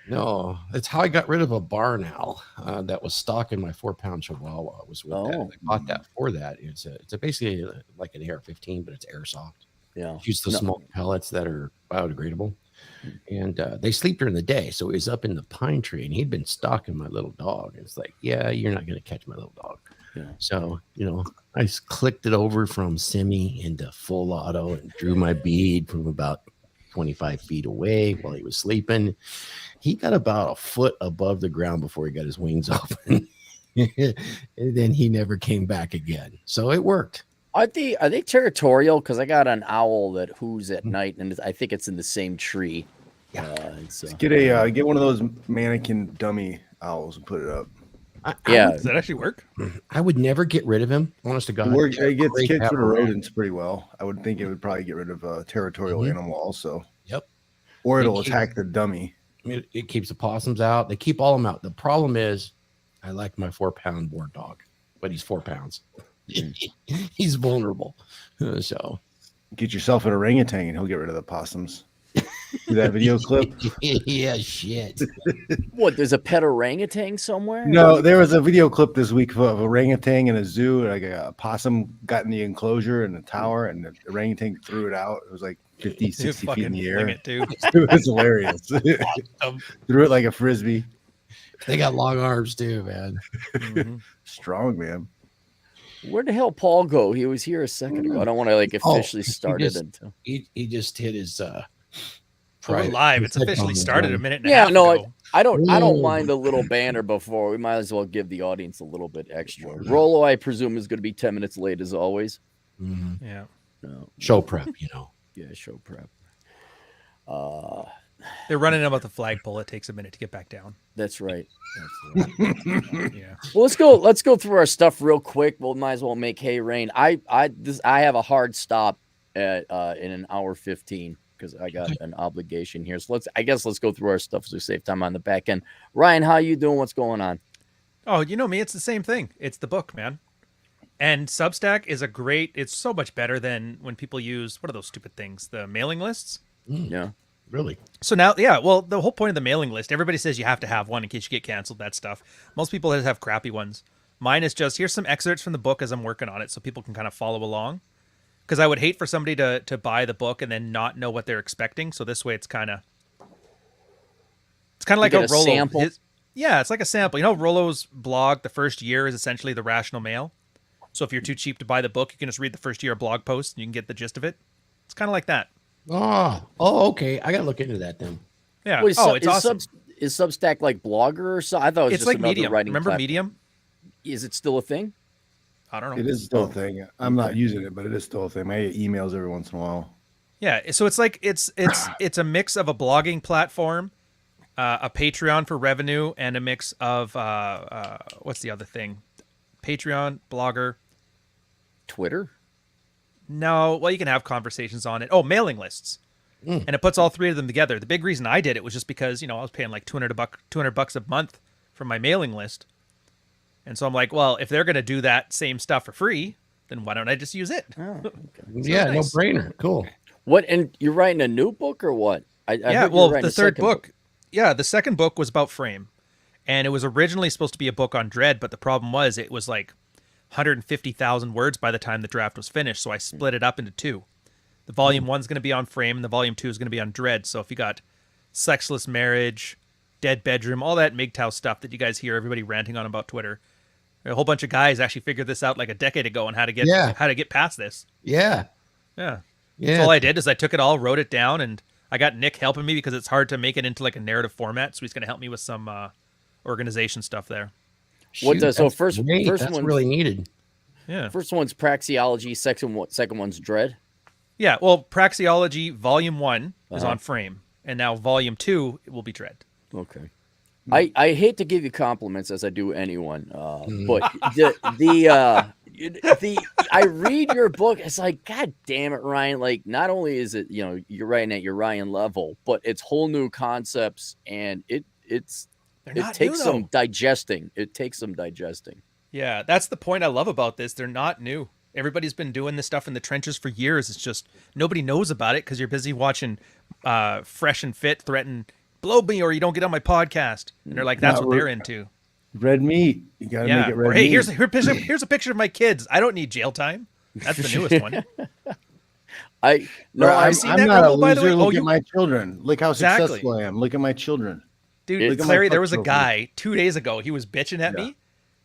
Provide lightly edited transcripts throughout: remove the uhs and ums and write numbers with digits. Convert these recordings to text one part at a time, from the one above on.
No, it's how I got rid of a barn owl that was stalking my 4-pound Chihuahua. I was with that. Oh, I bought that for that. It's a basically like an AR-15, but it's airsoft. yeah. Use the No. smoke pellets that are biodegradable, and they sleep during the day. So he was up in the pine tree, and he'd been stalking my little dog. It's like, yeah, you're not going to catch my little dog. Yeah. So I just clicked it over from semi into full auto and drew my bead from about 25 feet away while he was sleeping. He got about a foot above the ground before he got his wings open. And then he never came back again. So it worked. Are they territorial? Because I got an owl that hoos at night, and I think it's in the same tree. Yeah. Get one of those mannequin dummy owls and put it up. Does that actually work? I would never get rid of him. Honest to God. It gets rid of rodents pretty well. I would think it would probably get rid of a territorial animal also. Yep. Or it'll attack the dummy. It keeps the possums out. They keep all of them out. The problem is, I like my 4-pound boar dog, but he's 4 pounds. He's vulnerable. So get yourself an orangutan and he'll get rid of the possums. See that video clip? Yeah, shit. What? There's a pet orangutan somewhere? No, there was a video clip this week of a orangutan in a zoo. Like a possum got in the enclosure in the tower, and the orangutan threw it out. It was like 50, 60 feet in the air. It was hilarious. Threw it like a frisbee. They got long arms too, man. Mm-hmm. Strong, man. Where the hell Paul go? He was here a second ago. I don't want to officially start it until he just hit his we're live. It's officially started a minute and a yeah, half no, ago. I don't mind the little banner before. We might as well give the audience a little bit extra. Rolo, I presume, is going to be 10 minutes late as always. Mm-hmm. Yeah. No. Show prep, Yeah, show prep. They're running about the flagpole. It takes a minute to get back down. That's right. Yeah. Well, let's go through our stuff real quick. We'll might as well make hay rain. I have a hard stop at in an hour 15 because I got an obligation here. So let's go through our stuff so we save time on the back end. Ryan, how you doing? What's going on? Oh, you know me. It's the same thing. It's the book, man. And Substack is it's so much better than when people use, what are those stupid things? The mailing lists? Yeah. Really? So now, yeah, well, the whole point of the mailing list, everybody says you have to have one in case you get canceled, that stuff. Most people just have crappy ones. Mine is just, here's some excerpts from the book as I'm working on it so people can kind of follow along. Because I would hate for somebody to buy the book and then not know what they're expecting. So this way it's kind of like a Rolo. Sample? It's like a sample. You know, Rolo's blog, the first year is essentially the rational mail. So if you're too cheap to buy the book, you can just read the first year blog post and you can get the gist of it. It's kind of like that. Oh, okay. I got to look into that then. Yeah. Wait, it's awesome. Is Substack like Blogger or so? I thought it was It's just like another Medium. writing Remember platform. Medium? Is it still a thing? I don't know. It is still a thing. I'm not using it, but it is still a thing. I get emails every once in a while. Yeah, so it's like it's a mix of a blogging platform, a Patreon for revenue, and a mix of what's the other thing? Patreon, Blogger, Twitter? No, well, you can have conversations on it. Oh, mailing lists. And it puts all three of them together. The big reason I did it was just because, I was paying like $200 a month for my mailing list. And so I'm like, well, if they're going to do that same stuff for free, then why don't I just use it? Oh, okay. Yeah, nice. No brainer. Cool. What, and you're writing a new book or what? The third book. Yeah, the second book was about Frame. And it was originally supposed to be a book on Dread, but the problem was it was like 150,000 words by the time the draft was finished. So I split it up into two. The volume 1's going to be on Frame, and the volume 2 is going to be on Dread. So if you got sexless marriage, dead bedroom, all that MGTOW stuff that you guys hear everybody ranting on about Twitter, a whole bunch of guys actually figured this out like a decade ago on how to get past this. Yeah. So all I did is I took it all, wrote it down, and I got Nick helping me because it's hard to make it into like a narrative format. So he's going to help me with some organization stuff there. First that's one's really needed. Yeah. First one's praxeology. Second one's dread. Yeah. Well, praxeology volume 1 is on Frame, and now volume 2 will be Dread. Okay. I hate to give you compliments as I do anyone, but I read your book. It's like, God damn it, Ryan! Like, not only is it you're writing at your Ryan level, but it's whole new concepts, and it takes some digesting. It takes some digesting. Yeah, that's the point I love about this. They're not new. Everybody's been doing this stuff in the trenches for years. It's just nobody knows about it because you're busy watching Fresh and Fit threaten blow me or you don't get on my podcast. And they're like, that's what they're into. Red meat. You got to make it red meat. Hey, here's a picture of my kids. I don't need jail time. That's the newest one. I'm not a loser. Look at my children. Look how successful I am. Look at my children. Dude, Clary, there was a guy 2 days ago. He was bitching at me,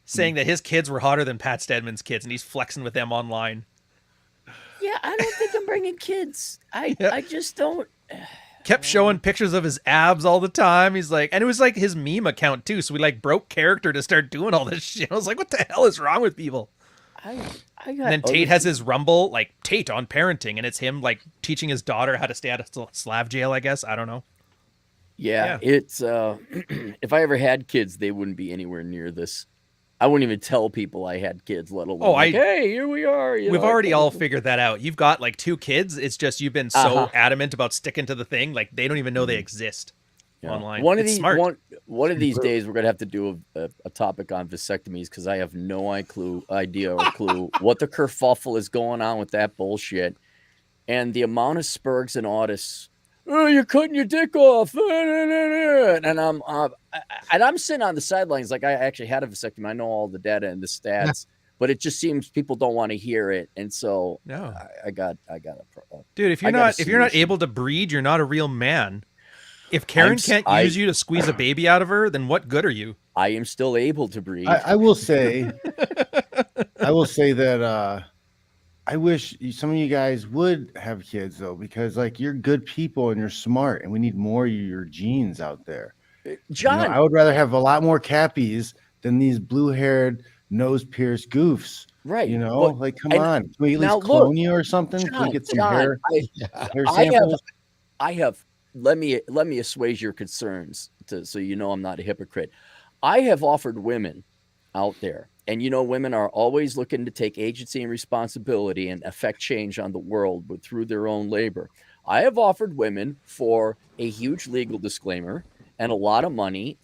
saying that his kids were hotter than Pat Stedman's kids, and he's flexing with them online. Yeah, I don't think I'm bringing kids. I just don't. Kept showing pictures of his abs all the time. He's like, and it was like his meme account too. So we like broke character to start doing all this shit. I was like, what the hell is wrong with people? And then Tate has his Rumble, like Tate on parenting, and it's him like teaching his daughter how to stay out of Slav jail, I guess. I don't know. Yeah. It's if I ever had kids, they wouldn't be anywhere near this. I wouldn't even tell people I had kids, let alone hey, here we are. We've already all figured that out. You've got like 2 kids. It's just you've been so adamant about sticking to the thing, like they don't even know they exist online. One of these days, we're gonna have to do a topic on vasectomies because I have no idea or clue what the kerfuffle is going on with that bullshit, and the amount of spurgs and autists. Oh, you're cutting your dick off, and I'm sitting on the sidelines like I actually had a vasectomy. I know all the data and the stats, but it just seems people don't want to hear it, and so I got a dude. If you're not able to breed, you're not a real man. If Karen can't use you to squeeze a baby out of her, then what good are you? I am still able to breed. I will say that. I wish some of you guys would have kids though, because like you're good people and you're smart, and we need more of your genes out there. John, I would rather have a lot more Cappies than these blue-haired, nose-pierced goofs. Right? Like come on, can we at least clone you or something? John, can we get some hair samples? I have. Let me assuage your concerns, so I'm not a hypocrite. I have offered women out there. And women are always looking to take agency and responsibility and affect change on the world, but through their own labor. I have offered women for a huge legal disclaimer and a lot of money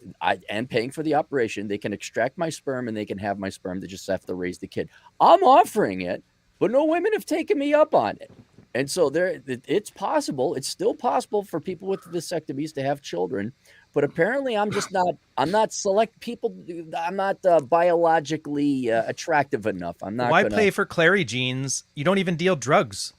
and paying for the operation. They can extract my sperm and they can have my sperm. They just have to raise the kid. I'm offering it, but no women have taken me up on it. And so it's possible. It's still possible for people with vasectomies to have children. But apparently I'm not select people. I'm not biologically attractive enough. I'm not. Why play for Clary genes? You don't even deal drugs.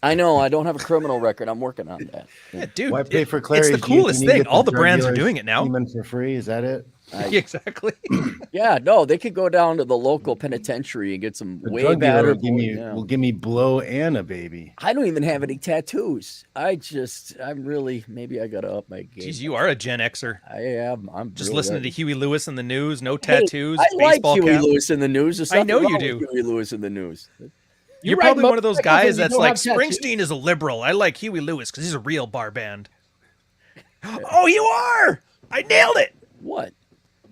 I know. I don't have a criminal record. I'm working on that. Yeah, dude. Why pay for Clary? It's the coolest thing. All the brands are doing it now. For free. Is that it? Exactly. Yeah, no, they could go down to the local penitentiary and get some way better. Will give me blow and a baby. I don't even have any tattoos. Maybe I gotta up my game. Jeez, you are a Gen Xer. I am. I'm just listening to Huey Lewis in the news. No tattoos. I like Huey Lewis in the news. I know you do. Huey Lewis in the news. You're probably one of those guys that's like, Springsteen is a liberal. I like Huey Lewis because he's a real bar band. Oh, you are! I nailed it. What?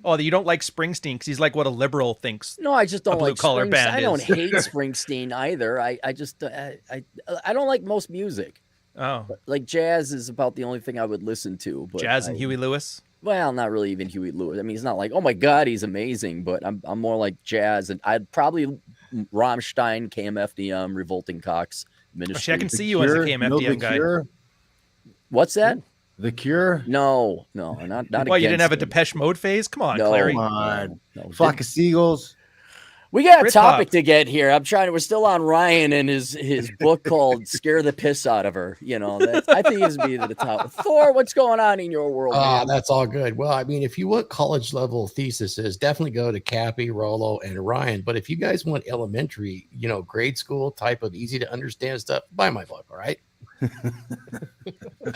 Oh, you don't like Springsteen because he's like what a liberal thinks. No, I just don't like Springsteen. I don't hate Springsteen either. I don't like most music. Oh, like jazz is about the only thing I would listen to. But jazz and Huey Lewis. Well, not really even Huey Lewis. I mean, it's not like, oh my God, he's amazing. But I'm more like jazz, and I'd probably Rammstein, KMFDM, Revolting Cocks, Ministry. I can see you as a KMFDM guy. Cure? What's that? The Cure? No, not. Well, you didn't have a Depeche Mode phase? Come on, Clary. Come on. No, Flock of Seagulls. We got a topic to get here. We're still on Ryan and his book called "Scare the Piss Out of Her." I think it's be the top. Thor, what's going on in your world? That's all good. Well, I mean, if you want college level theses, definitely go to Cappy, Rollo, and Ryan. But if you guys want elementary, grade school type of easy to understand stuff, buy my book. All right.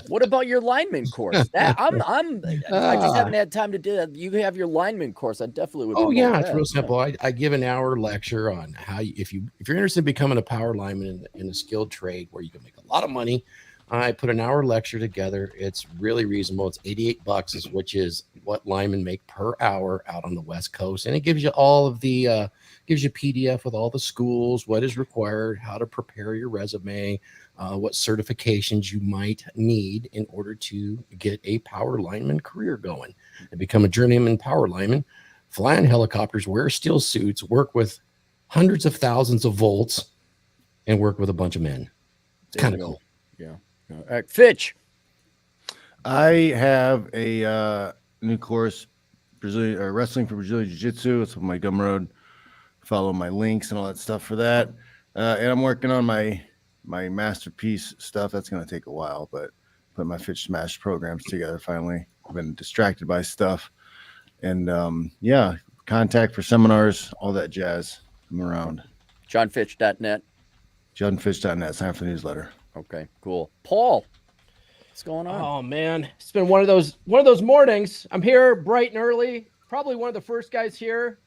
What about your lineman course? I just haven't had time to do that. You have your lineman course. I definitely would. Oh yeah, it's real simple. I give an hour lecture on how if you're interested in becoming a power lineman in a skilled trade where you can make a lot of money. I put an hour lecture together. It's really reasonable. It's $88, which is what linemen make per hour out on the West Coast, and it gives you all of the gives you PDF with all the schools, what is required, how to prepare your resume. What certifications you might need in order to get a power lineman career going and become a journeyman power lineman, fly in helicopters, wear steel suits, work with hundreds of thousands of volts, and work with a bunch of men. It's kind of cool. Yeah. All right, Fitch. I have a new course, Brazilian or wrestling for Brazilian Jiu-Jitsu. It's on my Gumroad. Follow my links and all that stuff for that. And I'm working on my masterpiece stuff. That's going to take a while, but put my Fitch Smash programs together finally. I've been distracted by stuff. And yeah, contact for seminars, all that jazz. I'm around. JohnFitch.net. JohnFitch.net. Sign up for the newsletter. Okay, cool. Paul, what's going on? Oh man, it's been one of those mornings. I'm here bright and early, probably one of the first guys here,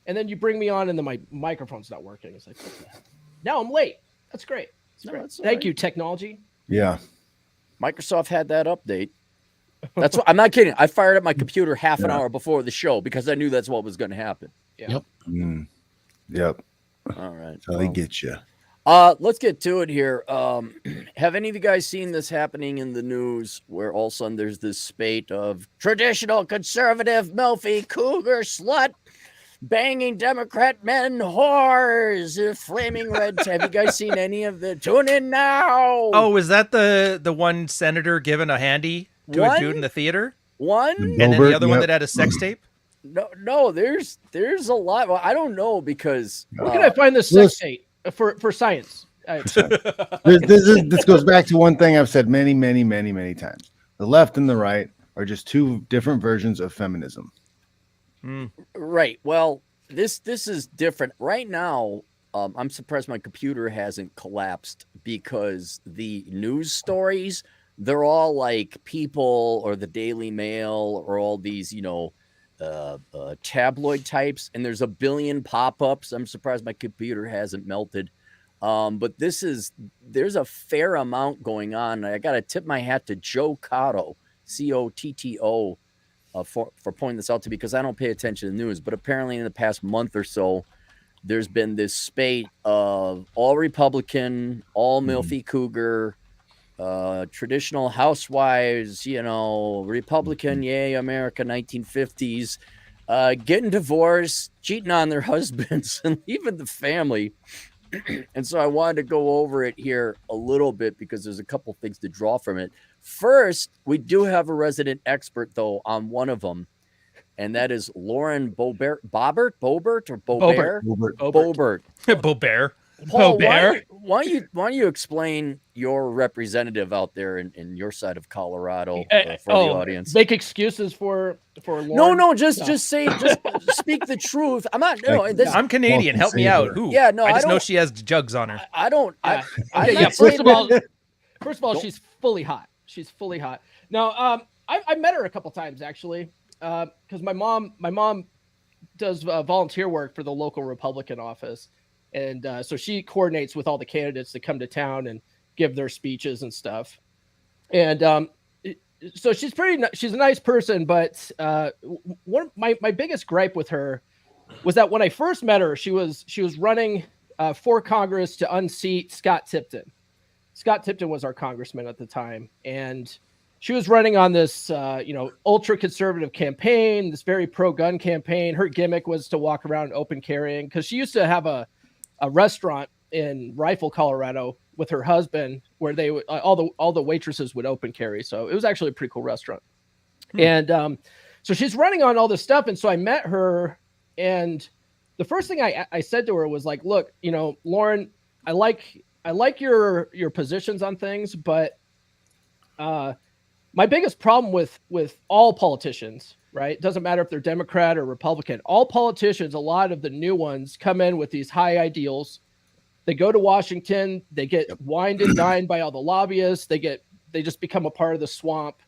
and then you bring me on and then my microphone's not working. It's like, what the heck? Now I'm late. That's great. Thank you, technology. Yeah. Microsoft had that update. That's what, I'm not kidding. I fired up my computer half an hour before the show because I knew that's what was going to happen. Yeah. Yep. Yep. All right. So they get you. Let's get to it here. Have any of you guys seen this happening in the news where all of a sudden there's this spate of traditional conservative, milfy, cougar, slut, banging Democrat men, whores, flaming red? Have you guys seen any of the? Tune in now. Oh, is that the one senator giving a handy to a dude in the theater? One? And then the other one that had a sex tape? No, there's a lot. Well, I don't know because Where can I find this sex tape for science? This goes back to one thing I've said many times. The left and the right are just two different versions of feminism. Right. Well, this is different. Right now, I'm surprised my computer hasn't collapsed because the news stories, they're all like People or the Daily Mail or all these, tabloid types, and there's a billion pop-ups. I'm surprised my computer hasn't melted. But there's a fair amount going on. I got to tip my hat to Joe Cotto, Cotto, for pointing this out to me because I don't pay attention to the news. But apparently in the past month or so, there's been this spate of all Republican, all milfy cougar, traditional housewives, Republican, yay, America, 1950s, getting divorced, cheating on their husbands, and leaving the family. And so I wanted to go over it here a little bit because there's a couple things to draw from it. First, we do have a resident expert, though, on one of them, and that is Lauren Bobert. Bobert. Bobert. Paul, why don't you explain your representative out there in your side of Colorado for the audience? Make excuses for Lauren? No, just speak the truth. I'm not. No, I'm Canadian. Help me out. Who? Yeah, no, I just know she has jugs on her. I don't. First of all, she's fully hot. She's fully hot. Now, I met her a couple times actually, because my mom does volunteer work for the local Republican office. And so she coordinates with all the candidates that come to town and give their speeches and stuff. And so she's a nice person, but my biggest gripe with her was that when I first met her, she was running for Congress to unseat Scott Tipton. Scott Tipton was our congressman at the time, and she was running on this ultra conservative campaign, this very pro-gun campaign. Her gimmick was to walk around open carrying because she used to have a restaurant in Rifle, Colorado, with her husband, where they would all the waitresses would open carry. So it was actually a pretty cool restaurant. And so she's running on all this stuff, and so I met her, and the first thing I said to her was like, "Look, Lauren, I like your positions on things, but my biggest problem with all politicians." Right? It doesn't matter if they're Democrat or Republican. All politicians, a lot of the new ones, come in with these high ideals. They go to Washington, they get wined and dined by all the lobbyists. They just become a part of the swamp.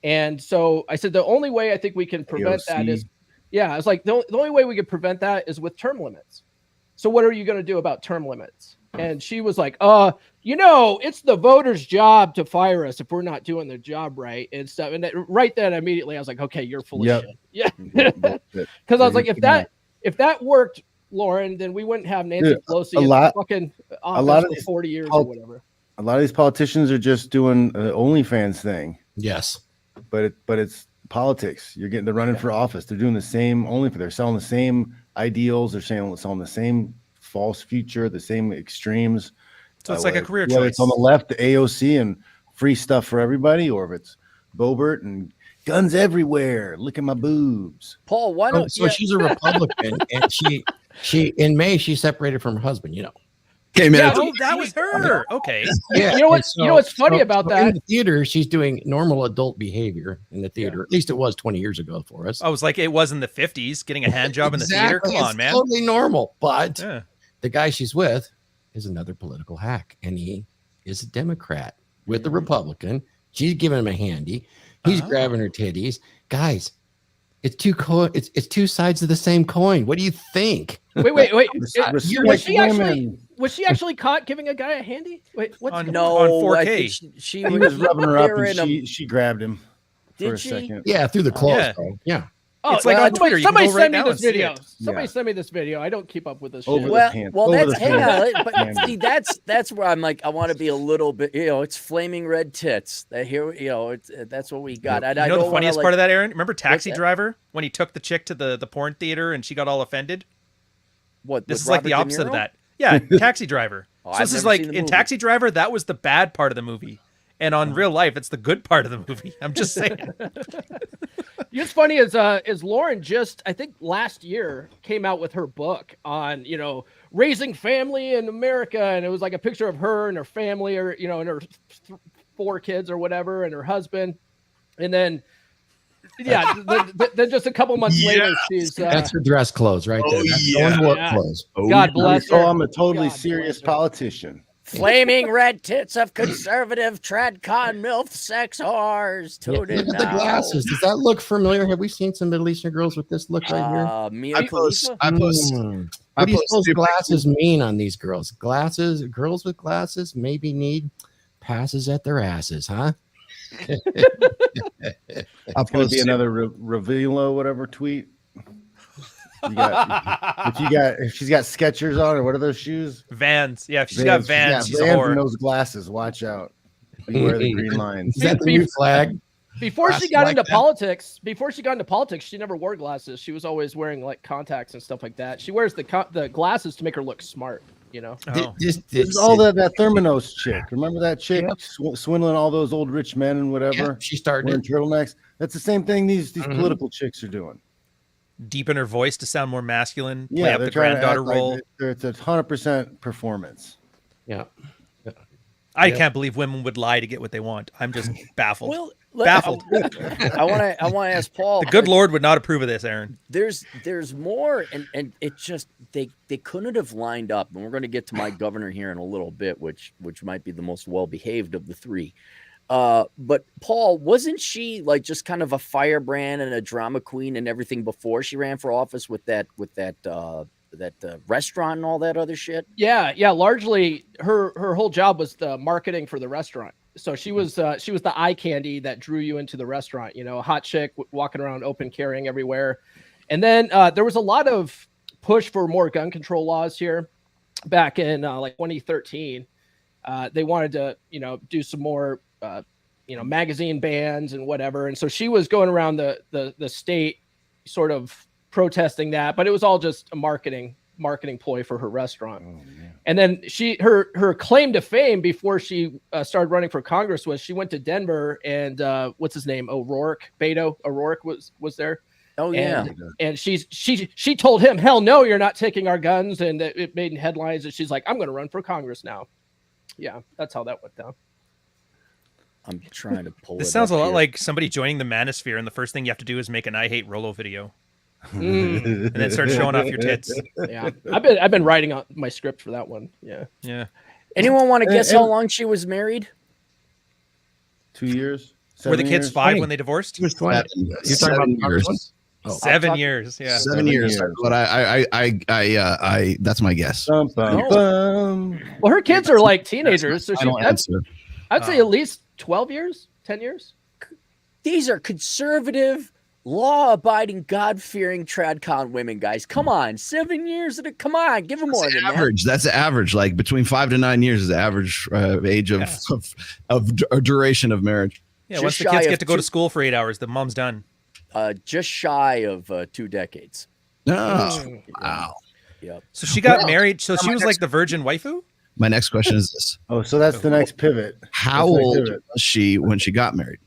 And so I said, the only way I think we can prevent that is, I was like, the only way we can prevent that is with term limits. So what are you going to do about term limits? And she was like, it's the voters' job to fire us if we're not doing the job right and stuff. And right then, immediately, I was like, okay, you're full of shit. Yeah. Because I was like, if that worked, Lauren, then we wouldn't have Nancy Pelosi in the fucking office for 40 years or whatever. A lot of these politicians are just doing the OnlyFans thing. Yes. But it's politics. They're running for office. They're doing the same they're selling the same ideals. They're selling the same false future, the same extremes. So it's like a career whether choice. It's on the left, the AOC and free stuff for everybody, or if it's Bobert and guns everywhere. Look at my boobs. Paul, why don't So she's a Republican, and she in May she separated from her husband. Okay, man. Yeah, Oh, that was her. Okay. Yeah, You know what? and You know what's funny about in that? the theater, she's doing normal adult behavior in the theater. At least it was 20 years ago for us. I was like, it was in the 50s, getting a hand job in the theater. Come on, It's man. totally normal. But Yeah. the guy she's with is another political hack, and he is a Democrat with Mm-hmm. a Republican. She's giving him a handy. He's grabbing her titties. Guys, it's two sides of the same coin. What do you think? Wait. Women. Was she actually caught giving a guy a handy? Wait, what's On- no? on I 4K. think she He was rubbing her up, they were and in a- she grabbed him for Did a she? second. Yeah, through the clothes. Yeah. Bro. Yeah. Oh, It's like on Twitter, you can Somebody go right send me now this and see video. it. Somebody Yeah. send me this video. I don't keep up with this shit. Over the Well, pants. well, Over that's the hang pants. on, but see, that's where I'm like, I want to be a little bit, it's flaming red tits. That here, that's what we got. And I You know don't the funniest wanna, part of that, Aaron? Remember Taxi that? Driver when he took the chick to the porn theater and she got all offended? What? This with is like the Robert De opposite of Niro? that. Yeah, Taxi Driver. Oh, So I've this is never like seen the in movie. Taxi Driver, that was the bad part of the movie. And on real life, it's the good part of the movie. I'm just saying. What's funny is Lauren just, I think last year, came out with her book on, raising family in America. And it was like a picture of her and her family, or, and her 4 kids or whatever, and her husband. And then, then just a couple months later, she's, That's her dress clothes right there. That's yeah. going to work Yeah. clothes. God bless her. Oh, I'm a totally God serious bless her. politician. Flaming red tits of conservative Tradcon MILF sex whores. Yeah, Tune in look at the now. glasses. Does that look familiar? Have we seen some Middle Eastern girls with this look right here? Mia I post. Khalifa? I post. What do you post suppose stupid- glasses mean on these girls? Girls with glasses maybe need passes at their asses, huh? I'll It's gonna post. be another Revealo whatever tweet. If she's got Skechers on, or what are those shoes? Vans. Yeah, if she's got Vans, she's a Vans whore. and those glasses. Watch out. Beware the green lines. Is that the new flag? Before she Glasses got like into that? politics, she never wore glasses. She was always wearing like contacts and stuff like that. She wears the glasses to make her look smart, Oh. It's all that Thermanos chick. Remember that chick swindling all those old rich men and whatever? Yeah, she started Wearing it. turtlenecks. That's the same thing these political chicks are doing. Deepen her voice to sound more masculine. Play Yeah, up they're the trying to granddaughter act like role. it's 100% performance. Yeah. I can't believe women would lie to get what they want. I'm just baffled. Well, Baffled. I want to ask Paul. The good Lord would not approve of this, Aaron. There's more, and it just they couldn't have lined up. And we're going to get to my governor here in a little bit, which might be the most well behaved of the 3. But Paul, wasn't she like just kind of a firebrand and a drama queen and everything before she ran for office with that restaurant and all that other shit? Yeah. Largely, her whole job was the marketing for the restaurant. So she was the eye candy that drew you into the restaurant. A hot chick walking around open carrying everywhere. And then there was a lot of push for more gun control laws here back in like 2013. They wanted to do some more magazine bans and whatever. And so she was going around the state sort of protesting that, but it was all just a marketing ploy for her restaurant. And then her claim to fame before she started running for Congress was she went to Denver and what's his name? Beto O'Rourke was there. Oh yeah. And she told him, hell no, you're not taking our guns. And it made headlines. And she's like, I'm going to run for Congress now. Yeah, that's how that went down. I'm trying to pull This it sounds a up lot here. like somebody joining the Manosphere, and the first thing you have to do is make an I Hate Rolo video, Mm, and then start showing off your tits. yeah, I've been writing on my script for that one. Yeah. Yeah. Anyone want to guess and- how long she was married? 2 years. Were the 7 kids years? 5 when they divorced? She was 20. You're talking about the first one? Oh. 7 years. Yeah. 7 years. But I that's my guess. Bum, bum, No. bum. Well, her kids are like teenagers, so Final answer. I'd say at least 12 years, 10 years. These are conservative, law-abiding, God-fearing Tradcon women, guys. Come on, 7 years. Come on, give them more That's than the average. That's the average. Like between 5 to 9 years is the average age of duration of marriage. Yeah. Just Once the shy kids of get to go to 2 school for 8 hours, the mom's done. that. Just shy of 2 decades. Oh, wow. Yep. So she got Well, married. So she my was next- like the virgin waifu. My next question is this: Oh, so that's the next pivot. How That's the next old pivot. was she when she got married?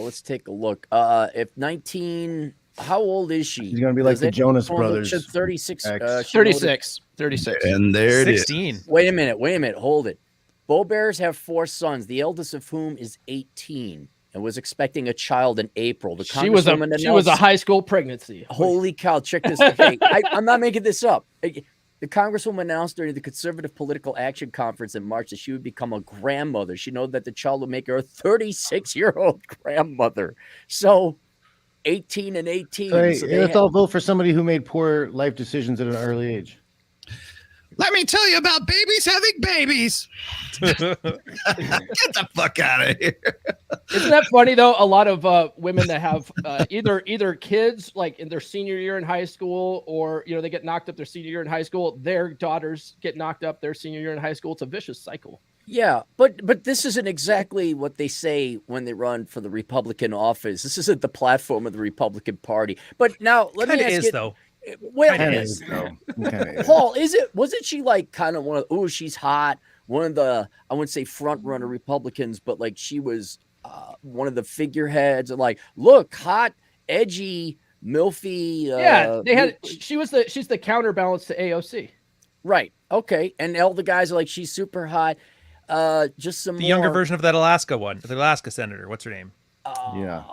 Well, let's take a look. If 19, how old is she? She's gonna be like the Jonas Brothers. 36. 36. 36. And there it is. 16. Wait a minute. Hold it. Beau Bears have 4 sons, the eldest of whom is 18 and was expecting a child in April. The She was a high school pregnancy. Holy cow! Check this. Hey, I'm not making this up. The Congresswoman announced during the Conservative Political Action Conference in March that she would become a grandmother. She knows that the child would make her a 36-year-old grandmother. So 18 and 18. Hey, so let's all vote for somebody who made poor life decisions at an early age. Let me tell you about babies having babies. Get the fuck out of here. Isn't that funny though? A lot of women that have either kids like in their senior year in high school, or they get knocked up their senior year in high school. Their daughters get knocked up their senior year in high school. It's a vicious cycle. Yeah, but this isn't exactly what they say when they run for the Republican office. This isn't the platform of the Republican Party. But now let me ask you, though. Well, Paul, wasn't she like kind of one of she's hot, one of the, I wouldn't say front runner Republicans, but like she was one of the figureheads and like, look, hot, edgy, milfy. She's the counterbalance to AOC. Right. Okay. And all the guys are like, she's super hot. Just some younger version of that Alaska one, the Alaska senator. What's her name? Yeah,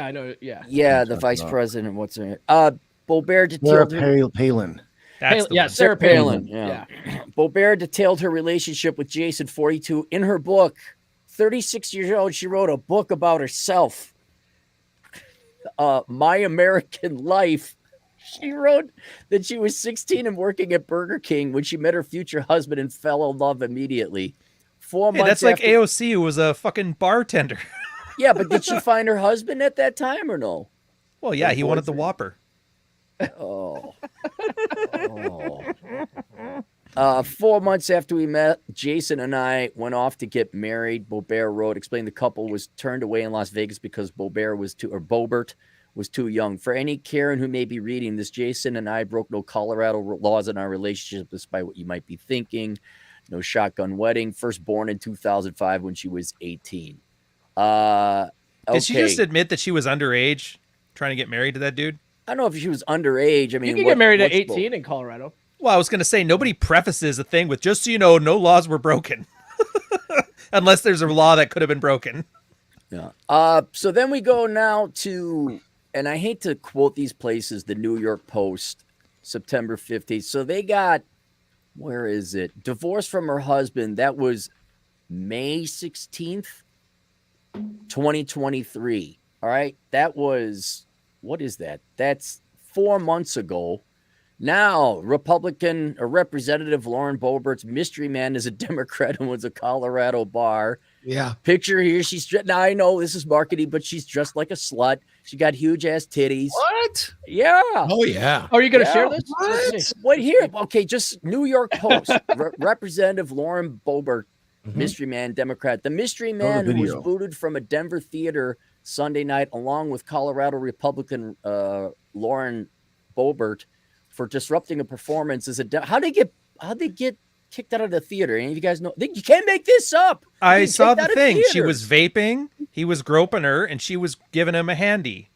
I know. Yeah. Yeah, the vice president. What's her name? Beaubert detailed Sarah Palin. Sarah Palin. Yeah. Beaubert detailed her relationship with Jason, 42, in her book. 36 years old, she wrote a book about herself. My American Life. She wrote that she was 16 and working at Burger King when she met her future husband and fell in love immediately. 4 months. That's like AOC, who was a fucking bartender. Yeah, but did she find her husband at that time or no? Well, yeah, he wanted the Whopper. 4 months after we met, Jason and I went off to get married. Beaubert wrote, explained the couple was turned away in Las Vegas because Beaubert was too young. For any Karen who may be reading this, Jason and I broke no Colorado laws in our relationship, despite what you might be thinking. No shotgun wedding. First born in 2005 when she was 18. Did she just admit that she was underage trying to get married to that dude? I don't know if she was underage. I mean, you can get married at 18 in Colorado. Well, I was going to say, nobody prefaces a thing with, just so you know, no laws were broken. Unless there's a law that could have been broken. Yeah. So then we go now to, and I hate to quote these places, the New York Post, September 15th. So they got, where is it? Divorced from her husband. That was May 16th, 2023. All right. That was, what is that? That's 4 months ago. Now, Republican or Representative Lauren Boebert's mystery man is a Democrat and owns a Colorado bar. Yeah. Picture here. Now, I know this is marketing, but she's dressed like a slut. She got huge ass titties. What? Yeah. Oh, yeah. Are you going to share this? What? What here? Okay, just New York Post. Representative Lauren Boebert, mystery man, Democrat. The mystery man who was booted from a Denver theater Sunday night, along with Colorado Republican Lauren Boebert, for disrupting a performance. How'd they get kicked out of the theater? Any of you guys know? You can't make this up. I saw the thing. She was vaping, he was groping her, and she was giving him a handy.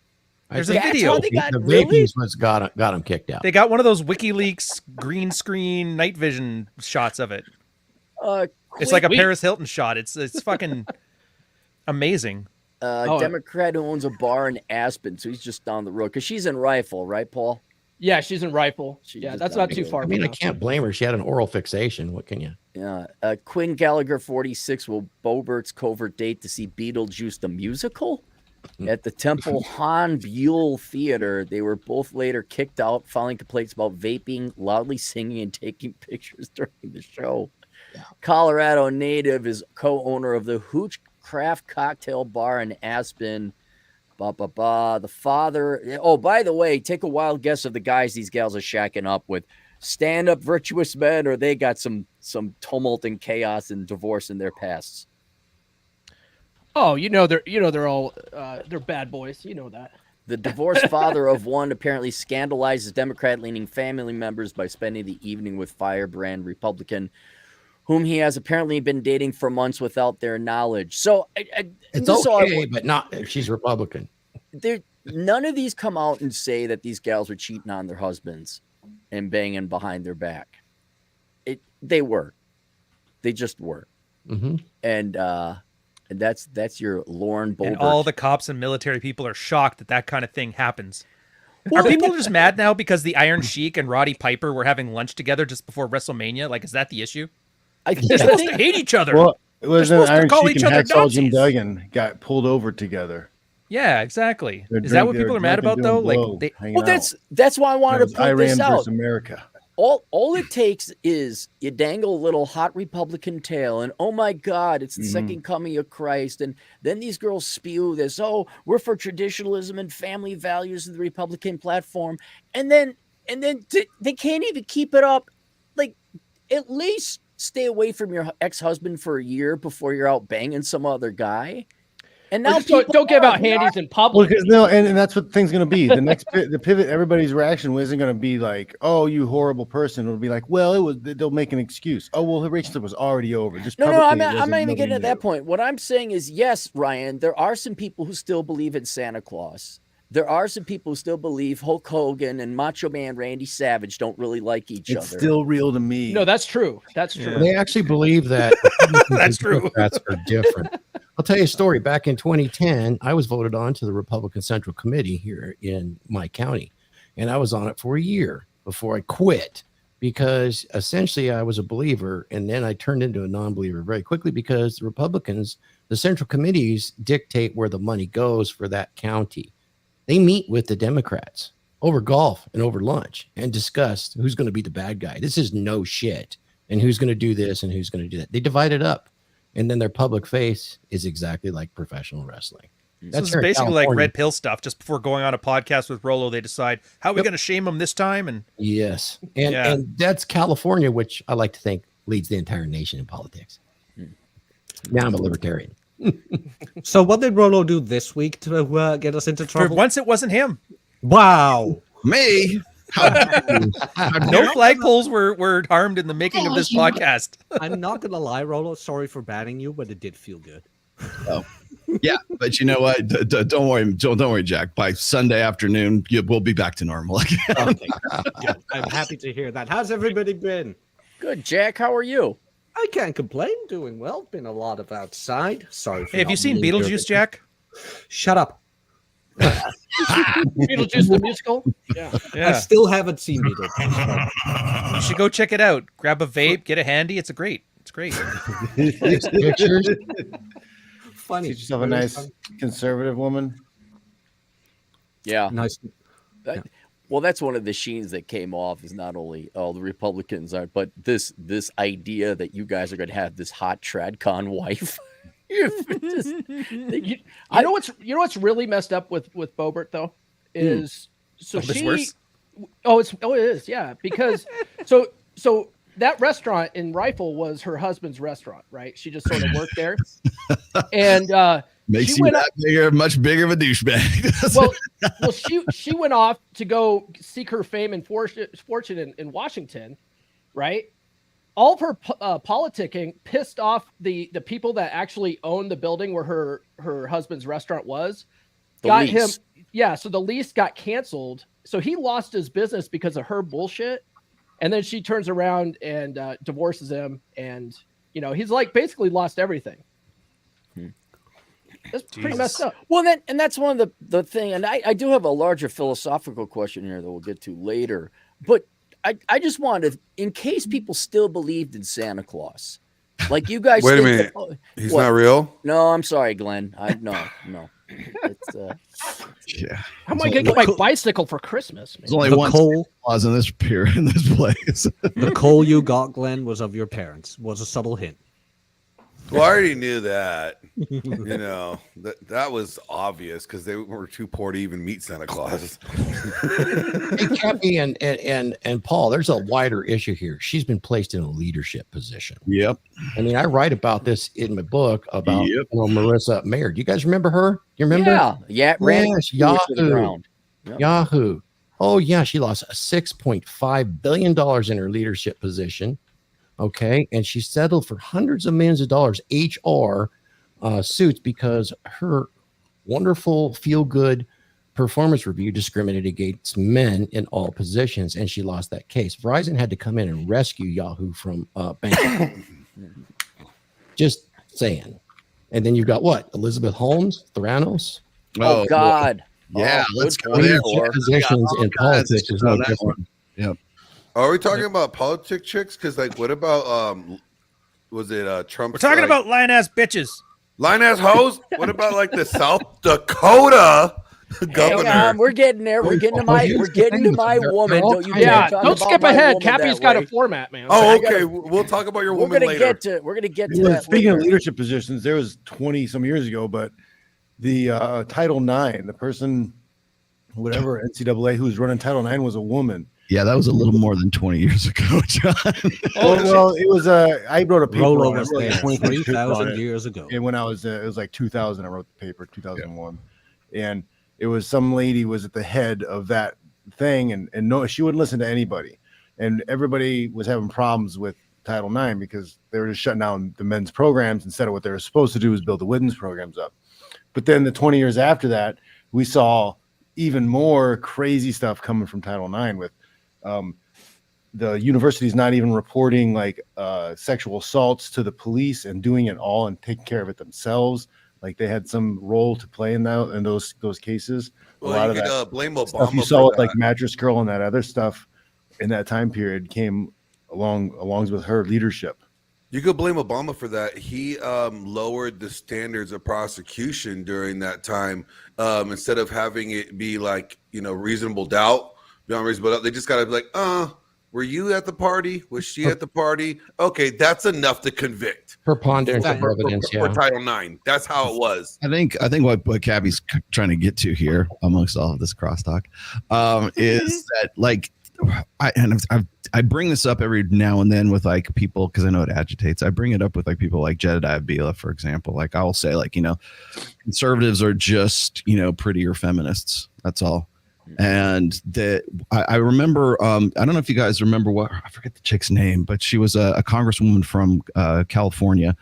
There's a video. The vaping was got him kicked out. They got one of those WikiLeaks green screen night vision shots of it. It's like a Paris Hilton shot. It's fucking amazing. Democrat who owns a bar in Aspen, so he's just down the road. Because she's in Rifle, right, Paul? Yeah, she's in Rifle. Yeah, that's not too far. I mean, I can't blame her. She had an oral fixation. What can you? Yeah. Quinn Gallagher, 46, will Boebert's covert date to see Beetlejuice the musical at the Temple Han Buell Theater. They were both later kicked out, filing complaints about vaping, loudly singing, and taking pictures during the show. Yeah. Colorado native is co-owner of the Hooch Craft Cocktail Bar in Aspen. The father. Oh, by the way, take a wild guess of the guys these gals are shacking up with. Stand-up virtuous men, or they got some tumult and chaos and divorce in their pasts. Oh, they're all they're bad boys. You know that. The divorced father of one apparently scandalizes Democrat-leaning family members by spending the evening with firebrand Republican whom he has apparently been dating for months without their knowledge. So it's okay, but not if she's Republican. None of these come out and say that these gals were cheating on their husbands and banging behind their back. They were. They just were. Mm-hmm. And that's your Lauren Boebert. And all the cops and military people are shocked that kind of thing happens. Are people just mad now because the Iron Sheik and Roddy Piper were having lunch together just before WrestleMania? Like, is that the issue? They're supposed to hate each other. Well, it was an Iron Sheik and Hacksaw Nazis. Jim Duggan got pulled over together. Yeah, exactly. Is that what people are mad about, though? Like, that's why I wanted to point this out. America. All it takes is you dangle a little hot Republican tail, and oh my God, it's the second coming of Christ. And then these girls spew this, oh, we're for traditionalism and family values of the Republican platform. And then they can't even keep it up. Like, at least stay away from your ex-husband for a year before you're out banging some other guy. And now don't give out handies in public. Well, and that's what the thing's going to be. The next the pivot, everybody's reaction isn't going to be like, "Oh, you horrible person." It'll be like, "Well, they'll make an excuse. Oh, well, the relationship was already over." Just no, I'm not even getting to that point. What I'm saying is, yes, Ryan, there are some people who still believe in Santa Claus. There are some people who still believe Hulk Hogan and Macho Man Randy Savage don't really like each other. It's still real to me. No, that's true. That's true. Yeah. They actually believe that that's true. Democrats are different. I'll tell you a story. Back in 2010, I was voted on to the Republican Central Committee here in my county, and I was on it for a year before I quit because essentially I was a believer, and then I turned into a non-believer very quickly because the Republicans, the Central Committees, dictate where the money goes for that county. They meet with the Democrats over golf and over lunch and discuss who's going to be the bad guy. This is no shit, and who's going to do this and who's going to do that. They divide it up. And then their public face is exactly like professional wrestling. That's basically like red pill stuff. Just before going on a podcast with Rolo, they decide how are we going to shame them this time. And yes, and that's California, which I like to think leads the entire nation in politics. Now I'm a libertarian. So what did Rolo do this week to get us into trouble? For once, it wasn't him. Wow, me. No flagpoles were harmed in the making of this podcast. I'm not gonna lie, Rolo. Sorry for banning you, but it did feel good. Oh, yeah, but you know what? Don't worry, Jack. By Sunday afternoon, we'll be back to normal again. Okay. Good. I'm happy to hear that. How's everybody been? Good, Jack. How are you? I can't complain. Doing well. Been a lot of outside. Sorry. Hey, have you seen Beetlejuice, Jack? Shut up. Beetlejuice the musical? Yeah. I still haven't seen Beetlejuice. You should go check it out. Grab a vape, get a handy. It's great. Pictures. Funny. Get yourself a nice conservative woman. Yeah. Nice. Well, that's one of the sheens that came off is not only the Republicans are, but this idea that you guys are going to have this hot Tradcon wife. You know what's really messed up with Boebert though is it is, yeah, because so that restaurant in Rifle was her husband's restaurant, right? She just sort of worked there, and makes you that bigger, much bigger of a douchebag. well, she went off to go seek her fame and fortune in Washington, right? All of her politicking pissed off the people that actually owned the building where her husband's restaurant was. So the lease got canceled. So he lost his business because of her bullshit. And then she turns around and divorces him. And, he's like basically lost everything. That's pretty messed up. Well, that's one of the thing. And I do have a larger philosophical question here that we'll get to later. But I just wanted, in case people still believed in Santa Claus, like you guys. Wait a minute, he's not real. No, I'm sorry, Glenn. No. It's yeah. How am I gonna get my bicycle for Christmas? There's only one Claus in this place. The coal you got, Glenn, was of your parents. Was a subtle hint. Well, I already knew that. That was obvious because they were too poor to even meet Santa Claus. Hey, Cappy and Paul, there's a wider issue here. She's been placed in a leadership position. Yep. I mean, I write about this in my book about Marissa Mayer. Do you guys remember her? You remember? Yeah. Yes, Yahoo. Yep. Yahoo. Oh, yeah. She lost $6.5 billion in her leadership position. Okay. And she settled for hundreds of millions of dollars HR suits because her wonderful feel-good performance review discriminated against men in all positions, and she lost that case. Verizon had to come in and rescue Yahoo from bankruptcy. Just saying. And then you've got what? Elizabeth Holmes, Theranos. Oh God. Yeah, let's go Women's there. positions in politics is no different. Yep. Are we talking about politic chicks? Because like, what about was it Trump? We're talking about line ass bitches. line ass hoes. What about like the South Dakota governor? Hang on, we're getting there. We're getting to my woman. Don't you Yeah, talk don't about skip my ahead. woman Cappy's that got a way. format, man. Oh, okay. We'll talk about your We're woman gonna later. we're gonna get to Well, that. speaking of later. leadership positions, there was 20 some years ago, but the Title IX, the person, whatever NCAA who was running Title IX was a woman. Yeah, that was a little more than 20 years ago, John. Well, it was I wrote a paper. Rolo on it. was I wrote there a 20 paper on 3,000 it. years ago. And when I was, it was like 2000, I wrote the paper, 2001. And it was some lady was at the head of that thing. And no, she wouldn't listen to anybody. And everybody was having problems with Title IX because they were just shutting down the men's programs instead of what they were supposed to do is build the women's programs up. But then the 20 years after that, we saw even more crazy stuff coming from Title IX with the universities not even reporting like sexual assaults to the police and doing it all and taking care of it themselves. Like they had some role to play in that in those cases. Well, a lot you of could that blame stuff Obama. you for saw with that. like Mattress Girl and that other stuff in that time period came along with her leadership. You could blame Obama for that. He lowered the standards of prosecution during that time. Instead of having it be like, reasonable doubt, beyond reasonable doubt, they just got to be like, were you at the party? Was she at the party? Okay, that's enough to convict. Preponderance of evidence, For Title IX. That's how it was. I think what Cappy's trying to get to here, amongst all of this crosstalk, is that like I bring this up every now and then with like people because I know it agitates. I bring it up with like people like Jedediah Bila, for example. Like I'll say like conservatives are just prettier feminists. That's all. And that I remember, I don't know if you guys remember I forget the chick's name, but she was a congresswoman from California,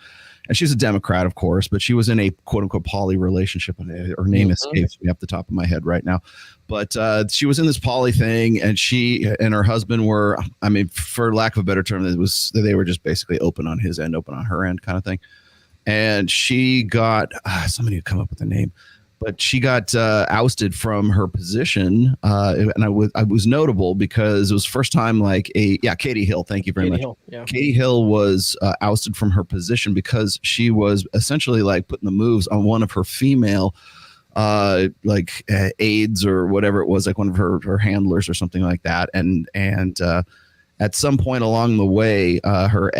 and she's a Democrat, of course, but she was in a quote unquote poly relationship. Her name escapes me off the top of my head right now, but she was in this poly thing, and she and her husband were, I mean, for lack of a better term, they were just basically open on his end, open on her end kind of thing. And she got somebody would come up with a name. But she got ousted from her position, and I was notable because it was first time Katie Hill. Thank you very much. Katie Hill was ousted from her position because she was essentially like putting the moves on one of her female aides or whatever it was, like one of her handlers or something like that, and at some point along the way, her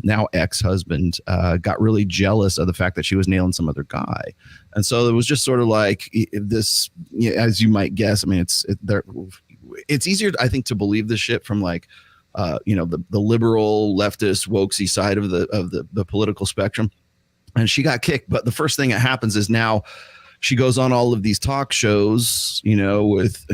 now ex-husband, got really jealous of the fact that she was nailing some other guy. And so it was just sort of like this, as you might guess. I mean, it's easier, I think, to believe this shit from like, the liberal, leftist, wokesy side of the political spectrum. And she got kicked. But the first thing that happens is now she goes on all of these talk shows, with,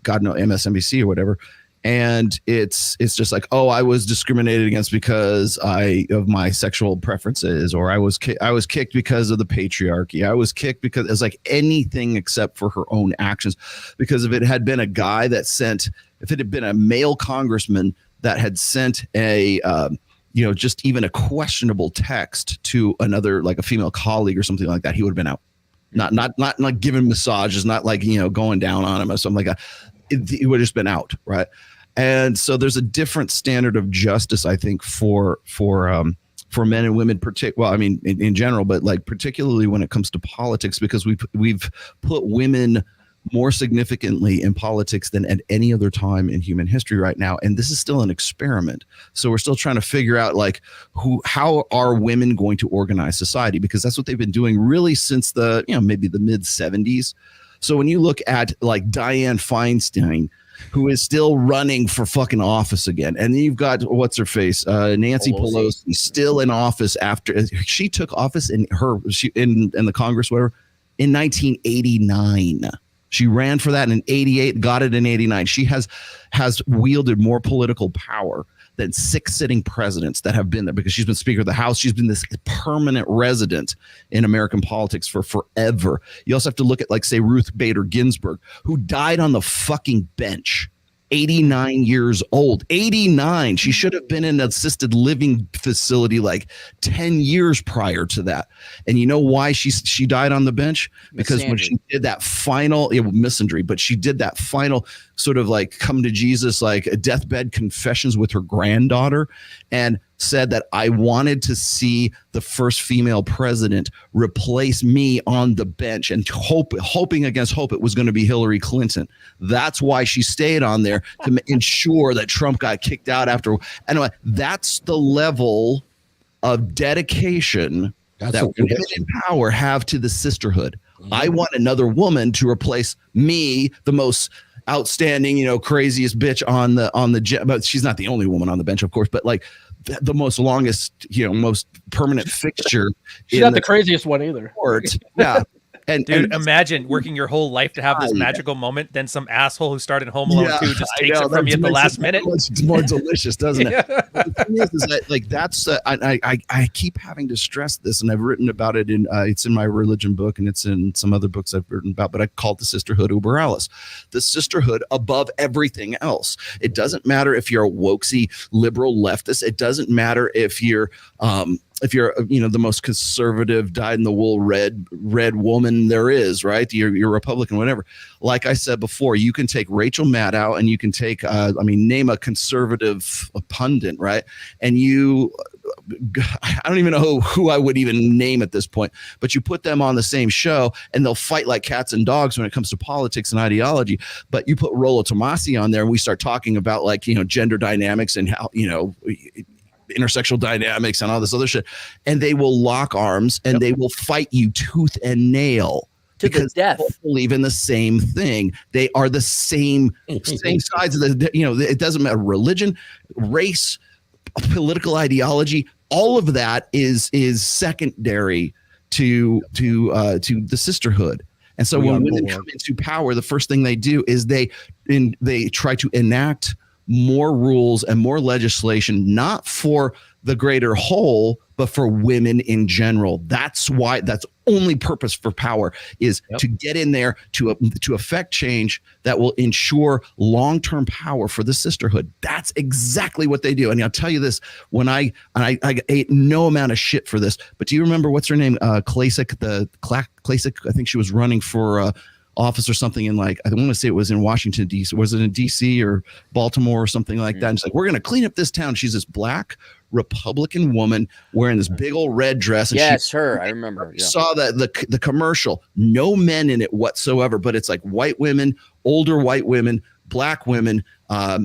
God knows, MSNBC or whatever. And it's just like, oh, I was discriminated against because of my sexual preferences, or I was kicked because of the patriarchy. I was kicked because it's like anything except for her own actions. Because if it had been if it had been a male congressman that had sent just even a questionable text to another, like a female colleague or something like that, he would have been out. Not like giving massages, not like going down on him or something like that. It would have just been out, right? And so there's a different standard of justice, I think, for men and women, in general, but like particularly when it comes to politics, because we've put women more significantly in politics than at any other time in human history right now, and this is still an experiment. So we're still trying to figure out like how are women going to organize society, because that's what they've been doing really since the maybe the mid 70s. So when you look at like Dianne Feinstein, who is still running for fucking office again, and then you've got what's her face, Nancy Pelosi, still in office after she took office in the Congress, whatever, in 1989. She ran for that in 88, got it in 89. She has wielded more political power than 6 sitting presidents that have been there, because she's been Speaker of the House. She's been this permanent resident in American politics for forever. You also have to look at, like, say, Ruth Bader Ginsburg, who died on the fucking bench. 89 years old. 89. She should have been in an assisted living facility like 10 years prior to that. And you know why she died on the bench? Because when she did that final misandry, but she did that final sort of like come to Jesus, like a deathbed confessions with her granddaughter, and said that I wanted to see the first female president replace me on the bench, and hoping against hope it was going to be Hillary Clinton. That's why she stayed on there, to ensure that Trump got kicked out after. Anyway, that's the level of dedication that women in power have to the sisterhood. I want another woman to replace me, the most outstanding, craziest bitch on the but she's not the only woman on the bench, of course, but like the most longest, most permanent fixture. She's not the craziest one either. Court. Yeah. And imagine working your whole life to have this magical moment, then some asshole who started Home Alone 2 just takes it from you at the last minute. It's more delicious, doesn't it? The thing is that, like, that's I keep having to stress this, and I've written about it in it's in my religion book, and it's in some other books I've written about, but I call it the sisterhood uber alles, the sisterhood above everything else. It doesn't matter if you're a wokesy liberal leftist. It doesn't matter if you're the most conservative, dyed-in-the-wool red woman there is, right? You're Republican, whatever. Like I said before, you can take Rachel Maddow, and you can take, name a conservative pundit, right? And I don't even know who I would even name at this point, but you put them on the same show, and they'll fight like cats and dogs when it comes to politics and ideology. But you put Rollo Tomasi on there, and we start talking about, like, gender dynamics and how, intersexual dynamics and all this other shit, and they will lock arms and they will fight you tooth and nail to the death. They believe in the same thing. They are the same sides of the. It doesn't matter religion, race, political ideology. All of that is secondary to the sisterhood. And so when women come into power, the first thing they do is they try to enact more rules and more legislation, not for the greater whole, but for women in general. That's only purpose for power is to get in there to affect change that will ensure long-term power for the sisterhood. That's exactly what they do. And I'll tell you this, when I ate no amount of shit for this, but do you remember what's her name? Klasik, I think she was running for office or something in, like, I want to say it was in Washington, D.C. Was it in D.C. or Baltimore or something like that? And she's like, we're going to clean up this town. She's this black Republican woman wearing this big old red dress. And I remember. Yeah. Saw the commercial. No men in it whatsoever, but it's like white women, older white women, black women,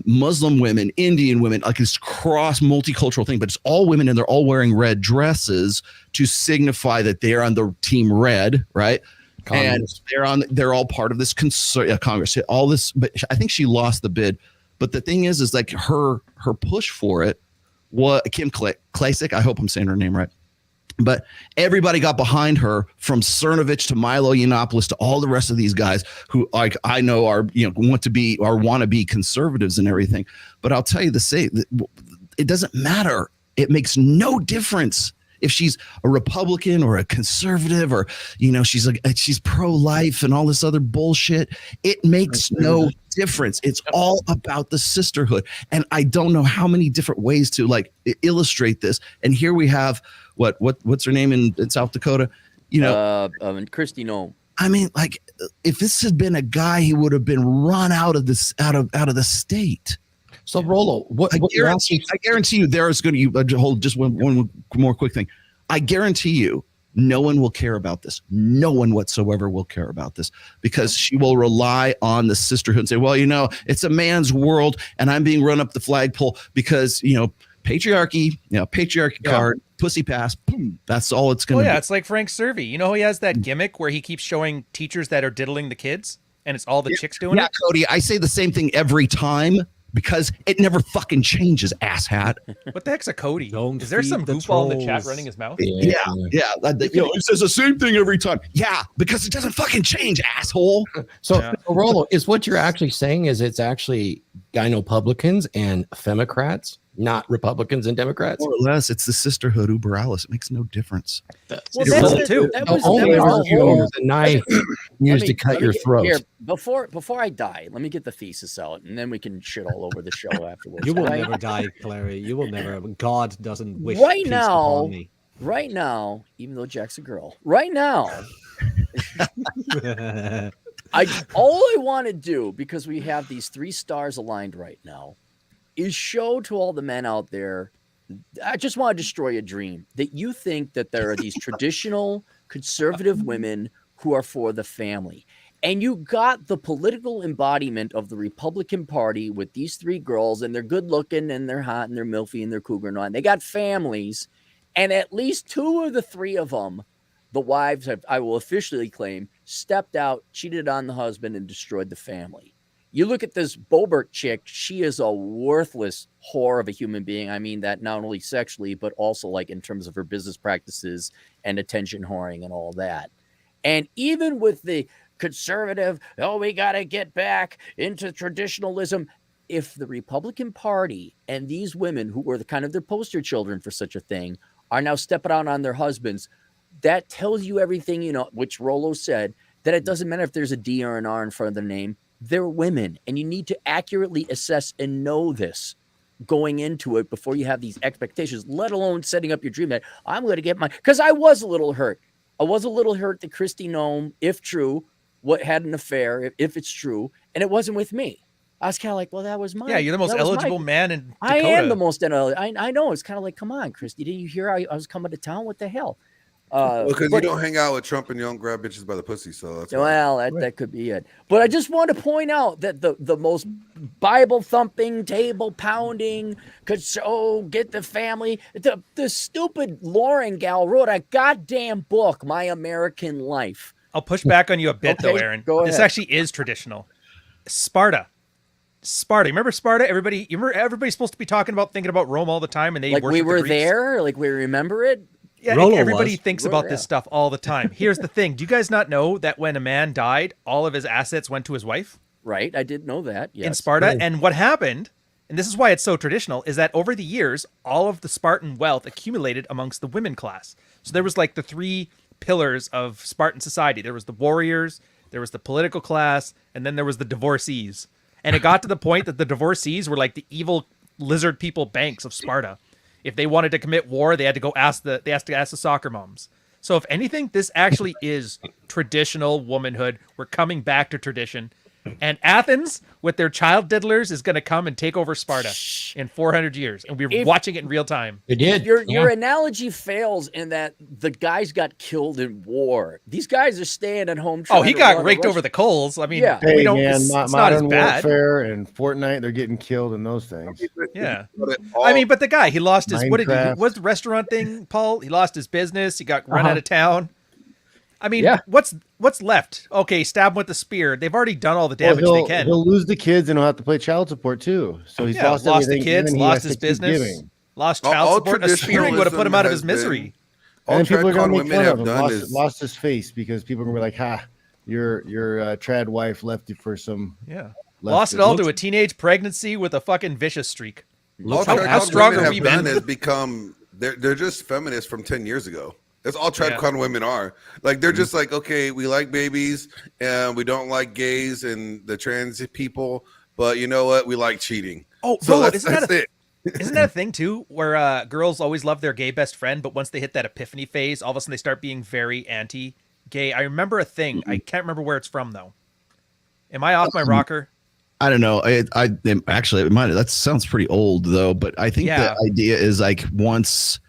Muslim women, Indian women, like this cross multicultural thing, but it's all women, and they're all wearing red dresses to signify that they're on the team red, right? Congress. And they're all part of this Congress. All this, but I think she lost the bid. But the thing is like her push for it was Kim Klacik. I hope I'm saying her name right. But everybody got behind her, from Cernovich to Milo Yiannopoulos to all the rest of these guys who, like, I know are want to be conservatives and everything. But I'll tell you it doesn't matter. It makes no difference if she's a Republican or a conservative, or she's pro-life and all this other bullshit. It makes no difference. It's all about the sisterhood. And I don't know how many different ways to illustrate this. And here we have what's her name in South Dakota? Kristi Noem. I mean, like, if this had been a guy, he would have been run out of the state. So Rollo, I guarantee you there's going to hold just one more quick thing. I guarantee you no one will care about this. No one whatsoever will care about this, because she will rely on the sisterhood and say, well, it's a man's world, and I'm being run up the flagpole because, patriarchy, card, pussy pass, boom. That's all it's going to be. It's like Frank Cervi. He has that gimmick where he keeps showing teachers that are diddling the kids, and it's all the chicks doing it. Yeah, Cody, I say the same thing every time, because it never fucking changes, asshat. What the heck's a Cody? Is there some goofball in the chat running his mouth? Yeah. It says the same thing every time. Yeah, because it doesn't fucking change, asshole. So, Rollo, is what you're actually saying is it's actually gynopublicans and femocrats not Republicans and Democrats. More or less, it's the sisterhood uber alles. It makes no difference. Well, It that's wasn't the- too. that The was- only that was the argument whole- was a knife used to cut your throat. Here, before I die, let me get the thesis out, and then we can shit all over the show afterwards. You will right? never die, Clary. You will never. God doesn't wish Right peace now- upon me. Right now, even though Jack's a girl, right now, all I want to do, because we have these 3 stars aligned right now, is show to all the men out there. I just want to destroy a dream that you think that there are these traditional conservative women who are for the family. And you got the political embodiment of the Republican Party with these 3 girls, and they're good looking and they're hot and they're milfy and they're cougar and all. And they got families, and at least 2 of the 3 of them, the wives have, I will officially claim, stepped out, cheated on the husband, and destroyed the family. You look at this Boebert chick, she is a worthless whore of a human being. I mean that not only sexually, but also like in terms of her business practices and attention whoring and all that. And even with the conservative, oh, we got to get back into traditionalism. If the Republican Party and these women who were the kind of their poster children for such a thing are now stepping out on their husbands, that tells you everything, you know, which Rollo said, that it doesn't matter if there's a D or an R in front of the name. They're women, and you need to accurately assess and know this going into it before you have these expectations, let alone setting up your dream that I'm going to get my, because I was a little hurt. I was a little hurt that Christy Nome, if true, what had an affair, if it's true, and it wasn't with me. I was kind of like, well, that was mine. Yeah, you're the most That was eligible man in Dakota. I am the most eligible. I know. It's kind of like, come on, Christy, didn't you hear I was coming to town? What the hell? Because you don't hang out with Trump and you don't grab bitches by the pussy, so that's why. Well, that could be it. But I just want to point out that the most Bible thumping, table pounding, could so get the family. The stupid Lauren gal wrote a goddamn book, My American Life. I'll push back on you a bit though, Okay, Aaron. go This ahead. actually is traditional. Sparta. Remember Sparta? Everybody's supposed to be talking about, thinking about Rome all the time, and they Like we worship the were Greeks. there, like we remember it. Yeah, Rollo everybody was. thinks Well, about yeah. this stuff all the time. Here's the thing: do you guys not know that when a man died, all of his assets went to his wife Right, I did know that. Yes. in Sparta? And what happened, and this is why it's so traditional, is that over the years, all of the Spartan wealth accumulated amongst the women class. So there was like the 3 pillars of Spartan society. There was the warriors, there was the political class, and then there was the divorcees. And it got to the point that the divorcees were like the evil lizard people banks of Sparta. If they wanted to commit war, they had to go ask the soccer moms. So if anything, this actually is traditional womanhood. We're coming back to tradition. And Athens, with their child diddlers, is going to come and take over Sparta in 400 years. And we're watching it in real time. They did. Your analogy fails in that the guys got killed in war. These guys are staying at home. Oh, trying he to got run a raked over restaurant. the coals. I mean, Yeah. Hey, we don't, man, it's not as modern bad. warfare and Fortnite, they're getting killed in those things. Yeah. I mean, but the guy, he lost his, Minecraft. what's the restaurant thing, Paul? He lost his business. He got run Uh-huh. out of town. I mean, Yeah. what's left? Okay, stab him with the spear. They've already done all the damage they can. He'll lose the kids and he'll have to pay child support too. So he's Yeah, lost the everything, kids, and he lost has his to keep business, giving. lost All child support. A spearing would have put him out of his traditionalism has misery. been- All And people are Tradcon gonna make women fun have of him. done Lost, is lost his face because people are gonna be like, "Ha, your trad wife left you for some." Yeah. left Lost it all to a teenage pregnancy with a fucking vicious streak. all how Tradcon strong women are we, have done man? is become they're just feminists from 10 years ago. That's all Tradcon women are. Like they're just like, okay, we like babies and we don't like gays and the trans people, but you know what? We like cheating. Oh, So Rolo, that's it. Isn't that a thing too, where girls always love their gay best friend, but once they hit that epiphany phase, all of a sudden they start being very anti-gay? I remember a thing. I can't remember where it's from though. Am I off my rocker? I don't know. Actually, it might. That sounds pretty old though. But I think Yeah. the idea is like once.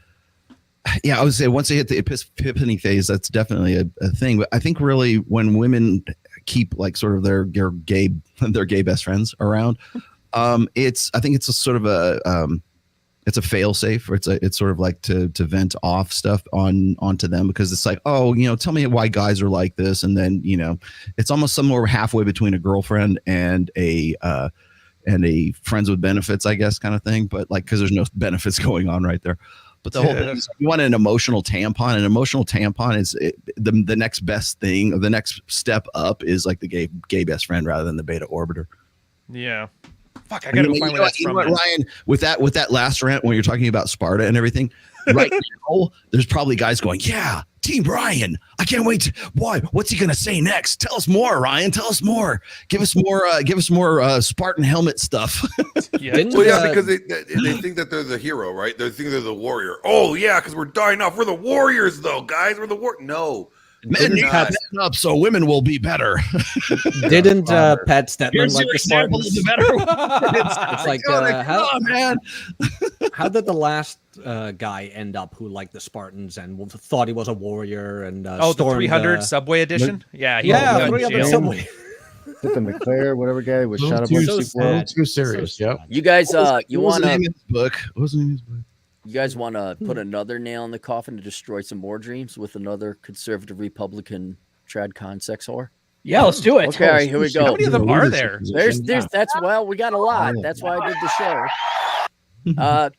Yeah, I would say once they hit the epiphany phase, that's definitely a thing. But I think really when women keep like sort of their gay best friends around, I think it's a sort of it's a fail safe, or it's sort of like to vent off stuff onto them, because it's like, oh, tell me why guys are like this, and then it's almost somewhere halfway between a girlfriend and a friends with benefits, I guess, kind of thing. But like, because there's no benefits going on right there. But the whole thing is, you want an emotional tampon. An emotional tampon is the next best thing, or the next step up is like the gay best friend rather than the beta orbiter. Yeah. Fuck, I gotta find where that's from. Ryan, with that last rant when you're talking about Sparta and everything, right now, there's probably guys going, yeah, Team Ryan. I can't wait. Why? What's he gonna say next? Tell us more, Ryan. Tell us more. Give us more Spartan helmet stuff. Because they think that they're the hero, right? They think they're the warrior. Oh yeah, because we're dying off. We're the warriors, though, guys. We're the No. Men need to man up so women will be better. Didn't Pat Stedman Here's like your the example Spartans? of the better It's like, how did the last guy end up who liked the Spartans and thought he was a warrior and the 300 Subway edition? Yeah, 300 Subway. Hit the McClare, whatever guy was shot up. Too serious. Yep. You guys, you want to? Book. What was the name of his book? You guys want to put another nail in the coffin to destroy some more dreams with another conservative Republican Tradcon sex whore? Yeah, let's do it. Okay, here we go. How many of them are there? There's we got a lot. That's why I did the show.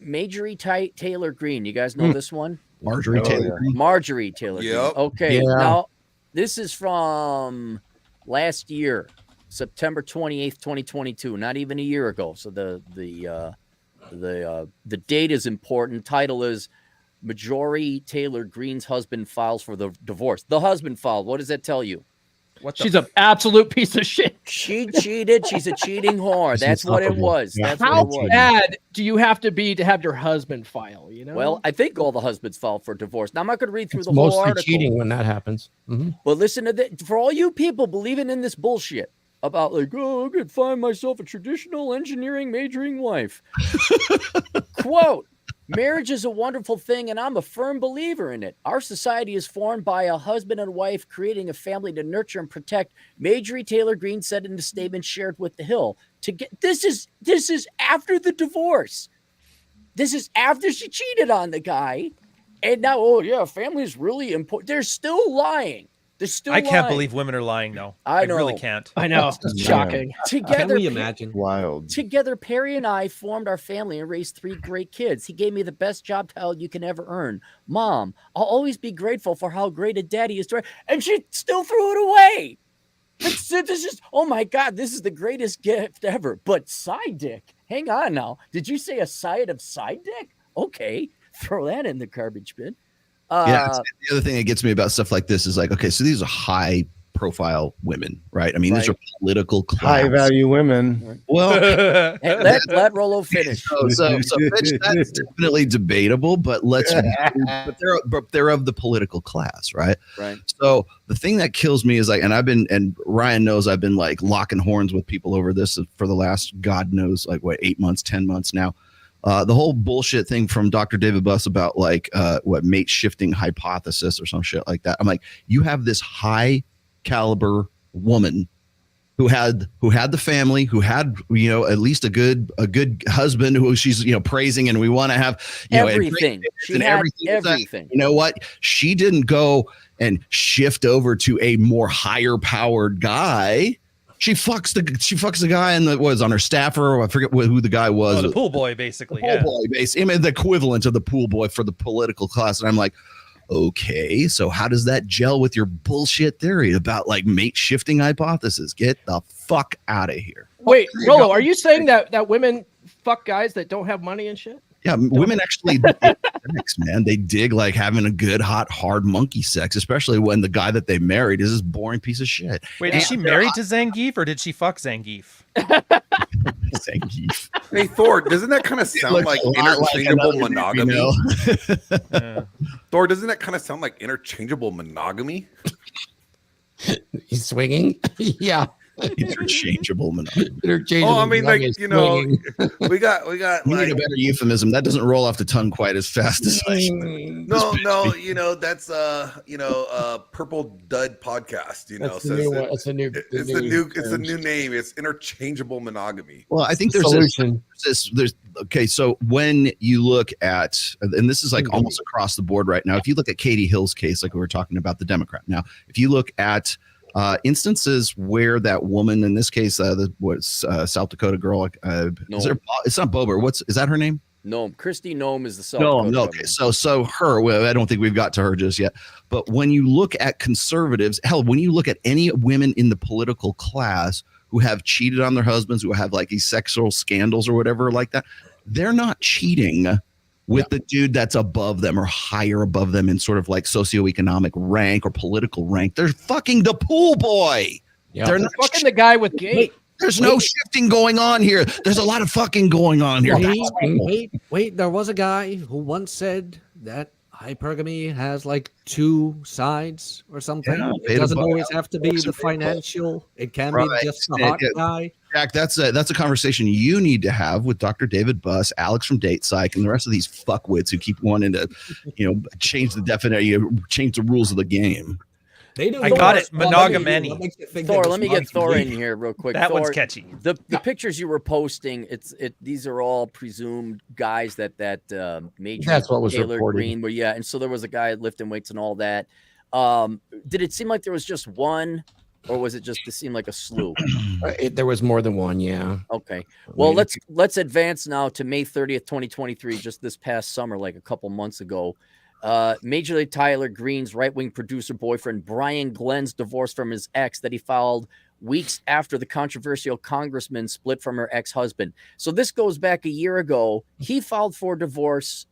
Marjorie Taylor Greene. You guys know this one? Marjorie Taylor Greene. Marjorie Taylor Greene. Okay, now this is from last year, September 28th, 2022. Not even a year ago. So the date is important. Title is Marjorie Taylor Greene's husband files for the divorce. The husband filed. What does that tell you? She's an absolute piece of shit. She cheated. She's a cheating whore. That's what it was. That's How what it was. bad do you have to be to have your husband file? You know. Well, I think all the husbands filed for divorce. Now I'm not going to read through It's the whole mostly article. cheating when that happens. Mm-hmm. But listen to this. For all you people believing in this bullshit about like, oh, I could find myself a traditional engineering majoring wife. Quote, marriage is a wonderful thing, and I'm a firm believer in it. Our society is formed by a husband and wife creating a family to nurture and protect. Marjorie Taylor Greene said in the statement shared with The Hill. This is after the divorce. This is after she cheated on the guy. And now, oh yeah, family is really important. They're still lying. I can't believe women are lying, though. I really can't. I know. It's shocking. Can we imagine? Wild. Together, Perry and I formed our family and raised 3 great kids. He gave me the best job title you can ever earn. Mom, I'll always be grateful for how great a daddy is to her. And she still threw it away. This is, oh my God, this is the greatest gift ever. But side dick, hang on now. Did you say a side of side dick? Okay, throw that in the garbage bin. The other thing that gets me about stuff like this is like, okay, so these are high profile women, right? I mean, these are political class. High value women. Well, let Rollo finish. So Mitch, that's definitely debatable, but but they're of the political class, right? Right. So the thing that kills me is like, and Ryan knows I've been like locking horns with people over this for the last, God knows, like 8 months, 10 months now. The whole bullshit thing from Dr. David Buss about like mate shifting hypothesis or some shit like that. I'm like, you have this high caliber woman who had the family, who had at least a good husband who she's praising, and we want to have everything. She had everything. You know what? She didn't go and shift over to a more higher powered guy. She fucks the guy and was on her staffer. I forget who the guy was. The pool boy, basically. Boy, basically. I mean, the equivalent of the pool boy for the political class. And I'm like, okay, so how does that gel with your bullshit theory about like mate shifting hypothesis? Get the fuck out of here. Wait, Rollo, are you saying that women fuck guys that don't have money and shit? Yeah, women actually dig sex, man. They dig like having a good, hot, hard monkey sex, especially when the guy that they married is this boring piece of shit. Wait, is she married to Zangief or did she fuck Zangief? Zangief. Hey, Thor, doesn't that kind of sound like interchangeable monogamy? Thor, doesn't that kind of sound like interchangeable monogamy? He's swinging? Yeah. Interchangeable monogamy. Oh, I mean, like, we got we like, need a better euphemism. That doesn't roll off the tongue quite as fast as I should. No, that's Purple Dud podcast. It's a new name. It's interchangeable monogamy. Well, I think there's okay. So when you look at, and this is like almost across the board right now, if you look at Katie Hill's case, like we were talking about the Democrat. Now, if you look at instances where that woman, in this case, South Dakota girl, it's not Bober. Is that her name? Nome. Christy Nome is the South Dakota. No. Okay. So her, well, I don't think we've got to her just yet. But when you look at conservatives, hell, when you look at any women in the political class who have cheated on their husbands, who have like these sexual scandals or whatever like that, they're not cheating with the dude that's above them or higher above them in sort of like socioeconomic rank or political rank. They're fucking the pool boy. Yeah. They're not fucking the guy with gay. There's no shifting going on here. There's a lot of fucking going on here. Wait. There was a guy who once said that hypergamy has like two sides or something. Yeah, it doesn't always have to be the financial. It can be just the hot guy. Jack, that's a conversation you need to have with Dr. David Buss, Alex from Date Psych, and the rest of these fuckwits who keep wanting to, change the definition, change the rules of the game. I got it. Monogamany. Thor, let me get Thor in here real quick. That Thor, one's catchy. The pictures you were posting, these are all presumed guys that Major That's what was Taylor reported. Green, but yeah, and so there was a guy lifting weights and all that. Did it seem like there was just one, or was it just to seem like a slew? There was more than one, yeah. Okay. Well, let's advance now to May 30th, 2023, just this past summer, like a couple months ago. Major League Tyler Green's right-wing producer boyfriend Brian Glenn's divorce from his ex that he filed weeks after the controversial congressman split from her ex-husband. So this goes back a year ago. He filed for divorce,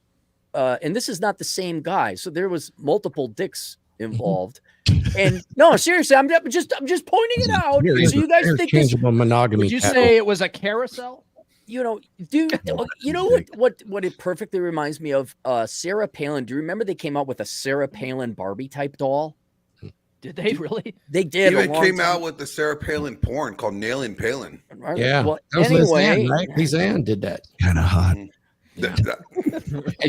and this is not the same guy. So there was multiple dicks involved. And no, seriously, I'm just pointing it out. So you guys think this? Monogamy? Would you say it was a carousel? Dude, you know what it perfectly reminds me of? Sarah Palin. Do you remember they came out with a Sarah Palin Barbie type doll? Did they really? They did. They came out with the Sarah Palin porn called Nailing Palin. Yeah. Well, that was anyway, Liz Ann, right? Liz Ann did that. Kind of hot. And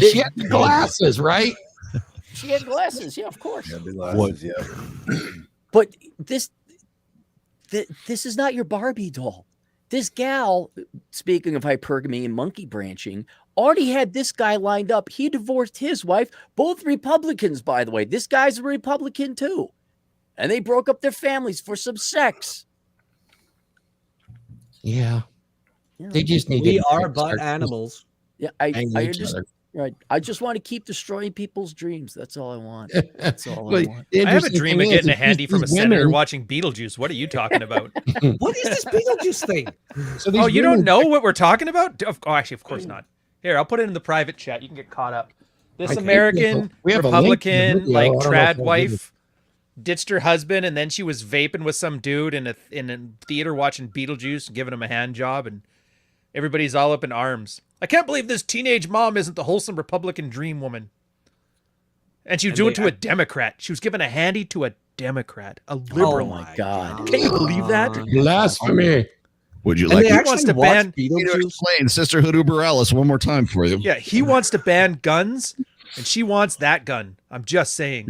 she had the glasses, right? She had glasses. Yeah, of course. Yeah, big glasses, yeah. But this is not your Barbie doll. This gal, speaking of hypergamy and monkey branching, already had this guy lined up. He divorced his wife, both Republicans, by the way. This guy's a Republican too. And they broke up their families for some sex. Yeah. They just need We to are but animals. Yeah, I just want to keep destroying people's dreams. That's all I want. That's all I want. I have a dream of getting a handy from a senator watching Beetlejuice. What are you talking about? What is this Beetlejuice thing? So you don't know what we're talking about? Actually, of course not. Here, I'll put it in the private chat. You can get caught up. This American Republican, like trad wife, ditched her husband, and then she was vaping with some dude in a theater watching Beetlejuice and giving him a hand job, and everybody's all up in arms. I can't believe this teenage mom isn't the wholesome Republican dream woman. And she was doing it to a Democrat. She was giving a handy to a Democrat, a liberal. Oh my God. Can you believe that? Blasphemy. Would you like he wants to ban explain Sisterhood Uber Alice one more time for you? Yeah, he wants to ban guns, and she wants that gun. I'm just saying.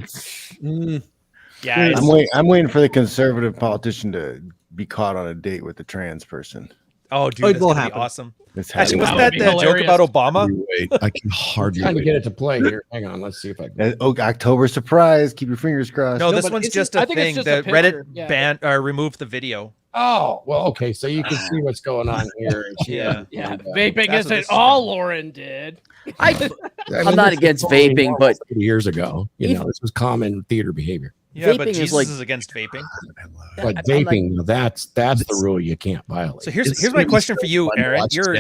Yeah, I'm waiting for the conservative politician to be caught on a date with a trans person. Oh, dude, that's gonna be awesome. Actually, wasn't that the joke hilarious. about Obama? Wait, I can hardly Trying to wait. get it to play here. Hang on, let's see if I can. October surprise. Keep your fingers crossed. No, this but one's it's just just- a I think it's thing. just The a picture, Reddit yeah. banned or removed the video. Oh, well, okay. So you can see what's going on here. And she- Yeah. Yeah, and, vaping That's what isn't this is all Lauren did. I'm not this against was only vaping, normal but 30 years ago, this was common theater behavior. Yeah, Vaping but is Jesus like- is against vaping. But I'm vaping, that's the rule you can't violate. So here's my question for you, Aaron. You're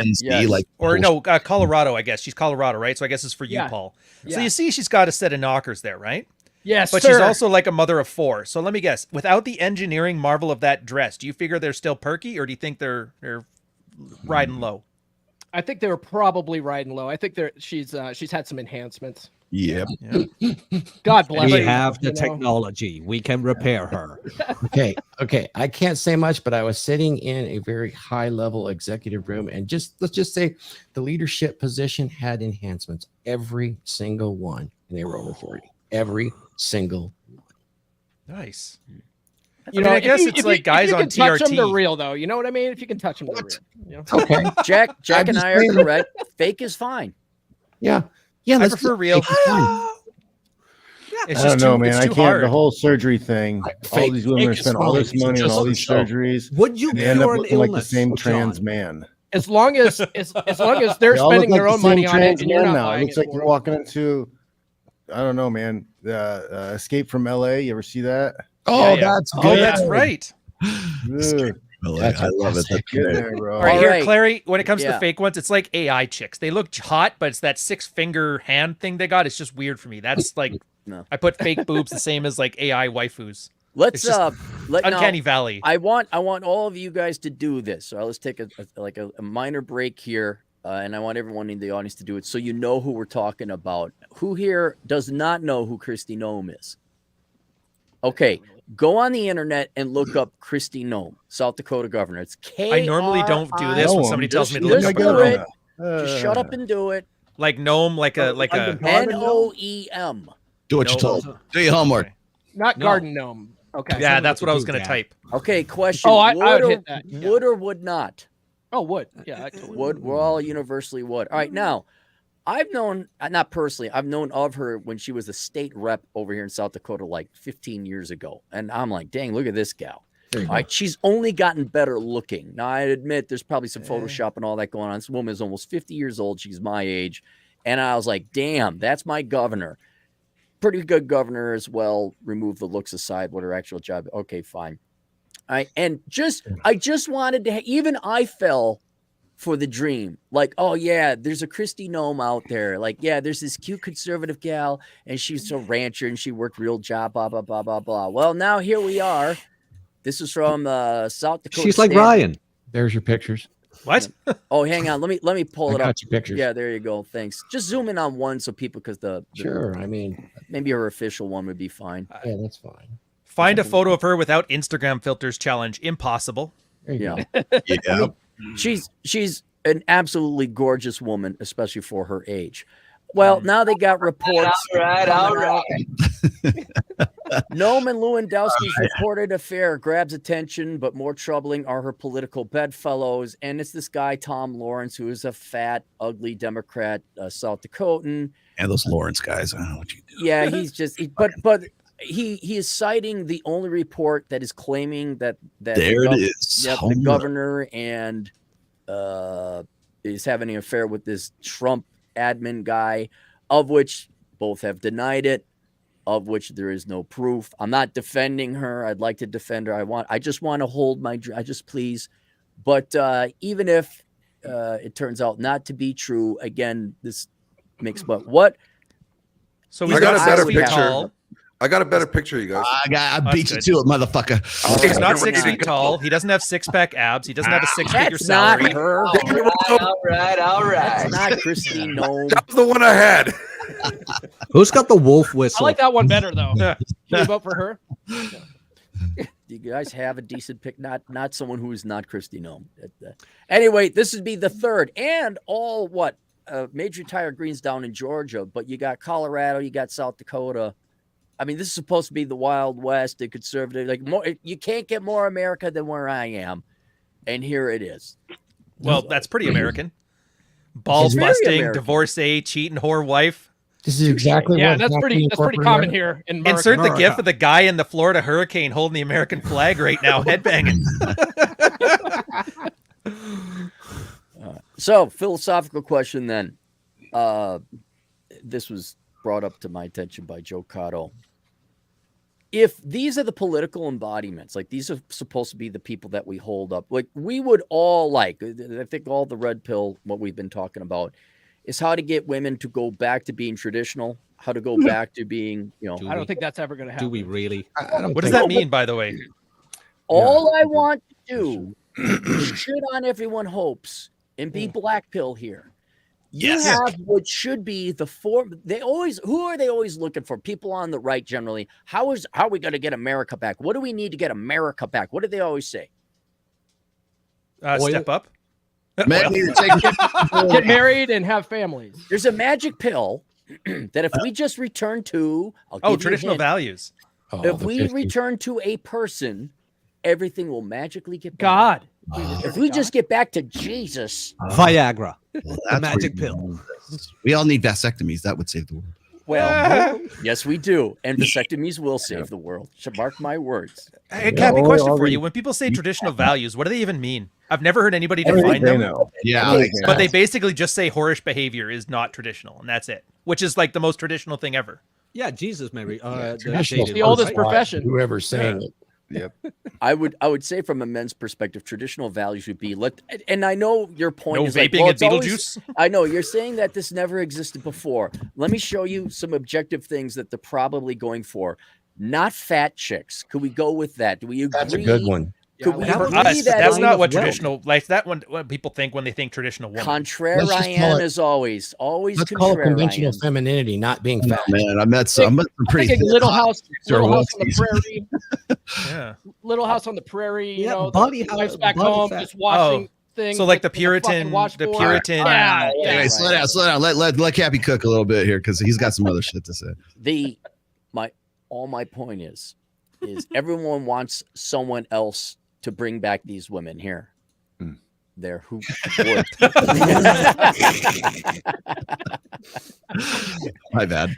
Colorado, I guess. She's Colorado, right? So I guess it's for you, Yeah. Paul. So Yeah. you see she's got a set of knockers there, right? Yes, But sir. she's also like a mother of four. So let me guess. Without the engineering marvel of that dress, do you figure they're still perky, or do you think they're riding low? I think they were probably riding low. I think she's had some enhancements. Yep. Yeah. God bless We her, have the you know? technology. We can repair her. Okay. I can't say much, but I was sitting in a very high level executive room, and let's just say the leadership position had enhancements, every single one, and they were over 40. Every single. Nice. You I mean, know, I guess if it's you like guys can on touch them, they're TRT. real, though. You know what I mean? If you can touch them, they're real. You know? Okay. Jack I'm and just I are saying. correct. Fake is fine. Yeah. I That's prefer real. It's fine. It's I don't just know, too, man. it's I too can't. hard. The whole surgery thing. All Fake- these women fake spend is all this fine. money on Just all a these show. surgeries. Would you And they end up cure an looking like the illness, same John? trans man. As long as they're They all spending look their like own the money same on it, trans and you're man not now. It buying looks it like for you're them. walking into, I don't know, man. Escape from LA. You ever see that? Oh, Yeah. that's Oh, good. that's right. Ugh. That's I love it. fantastic. Get there, bro. All right, All here, right. Clary, when it comes to Yeah. the fake ones, it's like AI chicks. They look hot, but it's that 6-finger hand thing they got. It's just weird for me. That's like, No. I put fake boobs the same as like AI waifus. Let's It's just Uncanny now, Valley. I want all of you guys to do this. So let's take a minor break here, and I want everyone in the audience to do it so you know who we're talking about. Who here does not know who Kristi Noem is? Okay, go on the internet and look up Kristi Noem, South Dakota governor. It's I normally don't do this when somebody tells me to look Just up do a it. Just shut up and do it. like gnome, like a Noem. Do what you're told. Do your homework. Not No. garden gnome. Okay. Yeah, that's what I was do, gonna Dad. type. Okay, question. Oh, I would, would or, hit that, yeah. would or would not? Oh, wood. Yeah. I totally Would. We're all universally would. All right, now I've known, not personally, I've known of her when she was a state rep over here in South Dakota like 15 years ago. And I'm like, dang, look at this gal. All right, she's only gotten better looking. Now, I admit there's probably some Photoshop and all that going on. This woman is almost 50 years old. She's my age. And I was like, damn, that's my governor. Pretty good governor as well. Remove the looks aside, what her actual job. Okay, fine. All right. And I just wanted to, even I fell for the dream. Like, oh yeah, there's a Kristi Noem out there. Like, yeah, there's this cute conservative gal and she's a rancher and she worked real job, blah, blah, blah, blah, blah. Well, now here we are. This is from South Dakota. She's like Standard. Ryan. There's your pictures. What? Oh, hang on. Let me pull I it up. got your pictures. Yeah, there you go. Thanks. Just zoom in on one so people, because the Sure. I mean, maybe her official one would be fine. yeah, that's fine. Find a photo of her without Instagram filters challenge. Impossible. There you Yeah. go. Yeah. She's an absolutely gorgeous woman, especially for her age. Well, now they got reports. All right. Noam and Lewandowski's reported affair grabs attention, but more troubling are her political bedfellows. And it's this guy, Tom Lawrence, who is a fat, ugly Democrat, South Dakotan. And those Lawrence guys, I don't know what you do. Yeah, he's just, but he is citing the only report that is claiming that There it is. Yep, Home the run. governor and is having an affair with this Trump admin guy, of which both have denied it, of which there is no proof. I'm not defending her. I'd like to defend her. I just want to hold my, I just please. But even if it turns out not to be true, again, this makes what? So I he's got not a better 6 feet picture. tall. I got a better picture, you guys. I That's beat you good. to it, motherfucker. He's not We're 6 feet tall. He doesn't have 6-pack abs. He doesn't have a 6-figure That's not salary. her. All right. That's not Kristi Noem. That was the one I had. Who's got the wolf I whistle? like that one better though. Yeah. Can you vote for her? You guys have a decent pick, not someone who is not Kristi Noem. Anyway, this would be the third and all major tire greens down in Georgia, but you got Colorado, you got South Dakota. I mean, this is supposed to be the Wild West, the conservative. Like, more, you can't get more America than where I am, and here it is. Well, that's pretty American. Balls Very busting, American. divorcee, cheating whore wife. This is exactly Yeah, what's that's pretty happening in corporate common America. here in America. Insert the gif of the guy in the Florida hurricane holding the American flag right now, headbanging. So, philosophical question then. This was brought up to my attention by Joe Cotto. If these are the political embodiments, like these are supposed to be the people that we hold up, like we would all I think all the red pill, what we've been talking about, is how to get women to go back to being traditional, how to go back to being, I don't think that's ever going to happen. Do we really? I don't What does think- that mean, by the way? all I want to do is shit on everyone hopes and be black pill here. You Yes. have what should be the form. Who are they always looking for? People on the right generally. How are we going to get America back? What do we need to get America back? What do they always say? Step up. Man, you take Get married and have families. There's a magic pill that if we just return to, I'll give you a Traditional hint. values. Oh, If the we 50s. return to a person, everything will magically get better. God. If we just get back to Jesus, Viagra. Well, The that's magic where you pill. go. We all need vasectomies. That would save the world. well, yes, we do. And vasectomies will save the world. Should mark my words. Hey, Cappy, No, question for already- you. When people say traditional values, what do they even mean? I've never heard anybody I don't define think they them. know. Yeah, Really But they basically just say whorish behavior is not traditional, and that's it. Which is like the most traditional thing ever. Yeah, Jesus, Mary. Traditional the oldest person, profession. Whoever's saying it. Yep. I would say from a men's perspective, traditional values would be and I know your point No is like, vaping well, at it's always- Beetlejuice. I know you're saying that this never existed before. Let me show you some objective things that they're probably going for. Not fat chicks. Could we go with that? Do we agree? That's a good one. Could we that agree would Us, that that's line not of what wealth. traditional like that one. What people think when they think traditional woman. Let's just call contrarian it- as always. Always Let's call it conventional contrarian. femininity, not being Oh, fat. man, I met some pretty Thinking thin Little hot House, chicks who are Little House on the Westies. Prairie, Yeah. Little House on the Prairie. You Yeah, know, body the wives house- back body home fat. just washing things. So like the with a fucking Puritan, washboard. yeah. Anyway, slow down. Let Cappy cook a little bit here because he's got some other shit to say. My point is everyone wants someone else to bring back these women here. There, who would? My bad.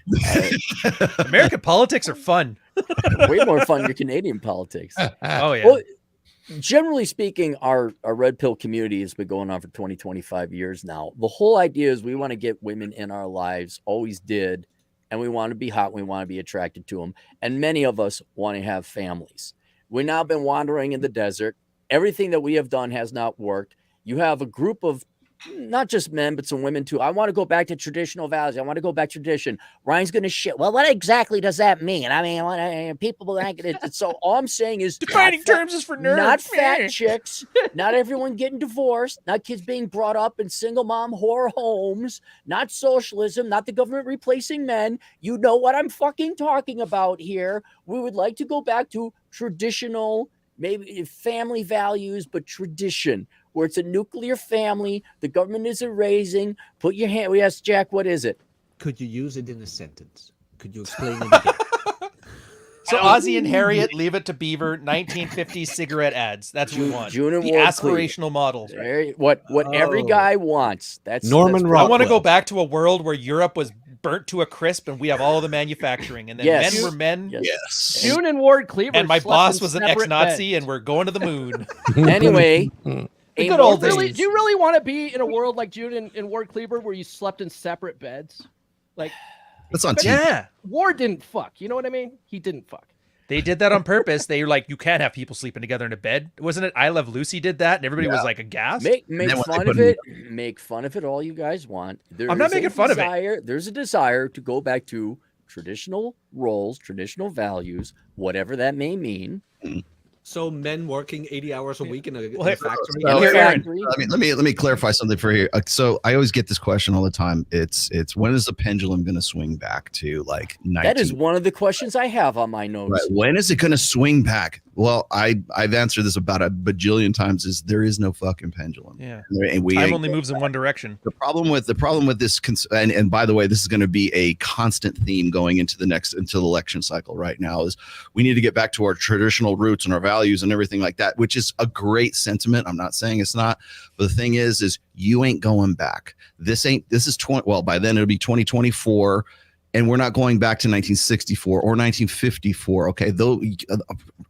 American politics are fun. Way more fun than Canadian politics. Oh yeah. Well, generally speaking, our red pill community has been going on for 20, 25 years now. The whole idea is we want to get women in our lives, always did, and we want to be hot, we want to be attracted to them. And many of us want to have families. We've now been wandering in the desert. Everything that we have done has not worked. You have a group of not just men, but some women too. I want to go back to traditional values. I want to go back to tradition. Ryan's going to shit. Well, what exactly does that mean? I mean, people like it. So all I'm saying is Defining terms is for nerds. not fat chicks, not everyone getting divorced, not kids being brought up in single mom whore homes, not socialism, not the government replacing men. You know what I'm fucking talking about here. We would like to go back to traditional, maybe family values, but tradition, where it's a nuclear family, the government is erasing. Put your hand. We asked Jack, what is it? Could you use it in a sentence? Could you explain it again? So Ozzy and Harriet, Leave It to Beaver, 1950s cigarette ads. That's what we want. June and The Ward aspirational model. What every guy wants. That's Norman that's Rockwell. I want to go back to a world where Europe was burnt to a crisp and we have all the manufacturing. And then Yes. men were men. Yes. June and Ward Cleaver. And my slept boss in was an separate ex-Nazi beds. and we're going to the moon. Anyway, The a good more old days. do you really want to be in a world like June and Ward Cleaver where you slept in separate beds? Like That's on TV. Yeah. Ward didn't fuck. You know what I mean? He didn't fuck. They did that on purpose. They were like, you can't have people sleeping together in a bed. Wasn't it I Love Lucy did that? And everybody was like aghast. Make then when they fun put of it. Make fun of it all you guys want. I'm not making fun of it. There's a desire to go back to traditional roles, traditional values, whatever that may mean. So men working 80 hours a week in a Well, hey, factory. so- Here, Aaron. Let me clarify something for you. So I always get this question all the time. It's when is the pendulum going to swing back to like 19? That is one of the questions I have on my notes. Right. When is it going to swing back? Well, I've answered this about a bajillion times. Is there is no fucking pendulum. Yeah. And we Time only moves in one direction. the problem with this and by the way, this is going to be a constant theme going into the election cycle right now, is we need to get back to our traditional roots and our values and everything like that, which is a great sentiment. I'm not saying it's not, but the thing is you ain't going back. This is 20, well, by then it'll be 2024, and we're not going back to 1964 or 1954. Okay, though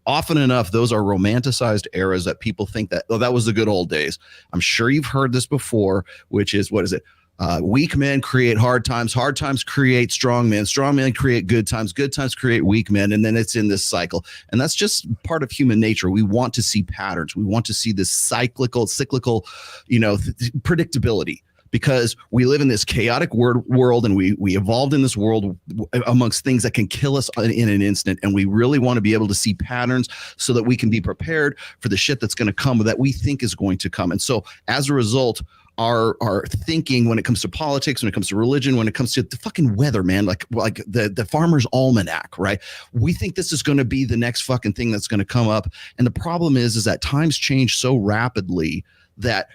often enough those are romanticized eras that people think that, oh, that was the good old days. I'm sure you've heard this before, which is, what is it? Weak men create hard times create strong men create good times create weak men, and then it's in this cycle. And that's just part of human nature. We want to see patterns. We want to see this cyclical, predictability, because we live in this chaotic world, and we evolved in this world amongst things that can kill us in an instant. And we really want to be able to see patterns so that we can be prepared for the shit that's going to come, that we think is going to come. And so as a result, our thinking when it comes to politics, when it comes to religion, when it comes to the fucking weather, man, like the Farmer's Almanac, right? We think this is going to be the next fucking thing that's going to come up. And the problem is that times change so rapidly that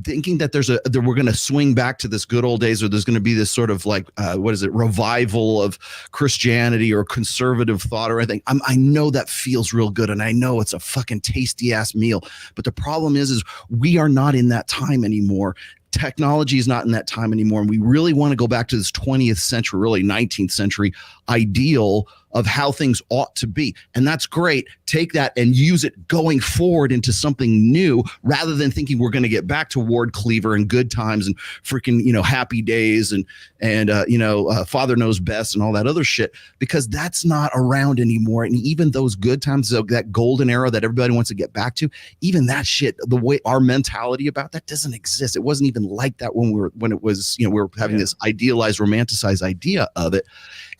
thinking that that we're going to swing back to this good old days, or there's going to be this sort of like revival of Christianity or conservative thought or anything. I know that feels real good, and I know it's a fucking tasty ass meal, but the problem is we are not in that time anymore. Technology is not in that time anymore, and we really want to go back to this 20th century, really 19th century ideal of how things ought to be. And that's great. Take that and use it going forward into something new, rather than thinking we're going to get back to Ward Cleaver and good times and freaking, happy days and Father Knows Best and all that other shit, because that's not around anymore. And even those good times, that golden era that everybody wants to get back to, even that shit, the way our mentality about that doesn't exist. It wasn't even like that when it was, we were having this idealized, romanticized idea of it.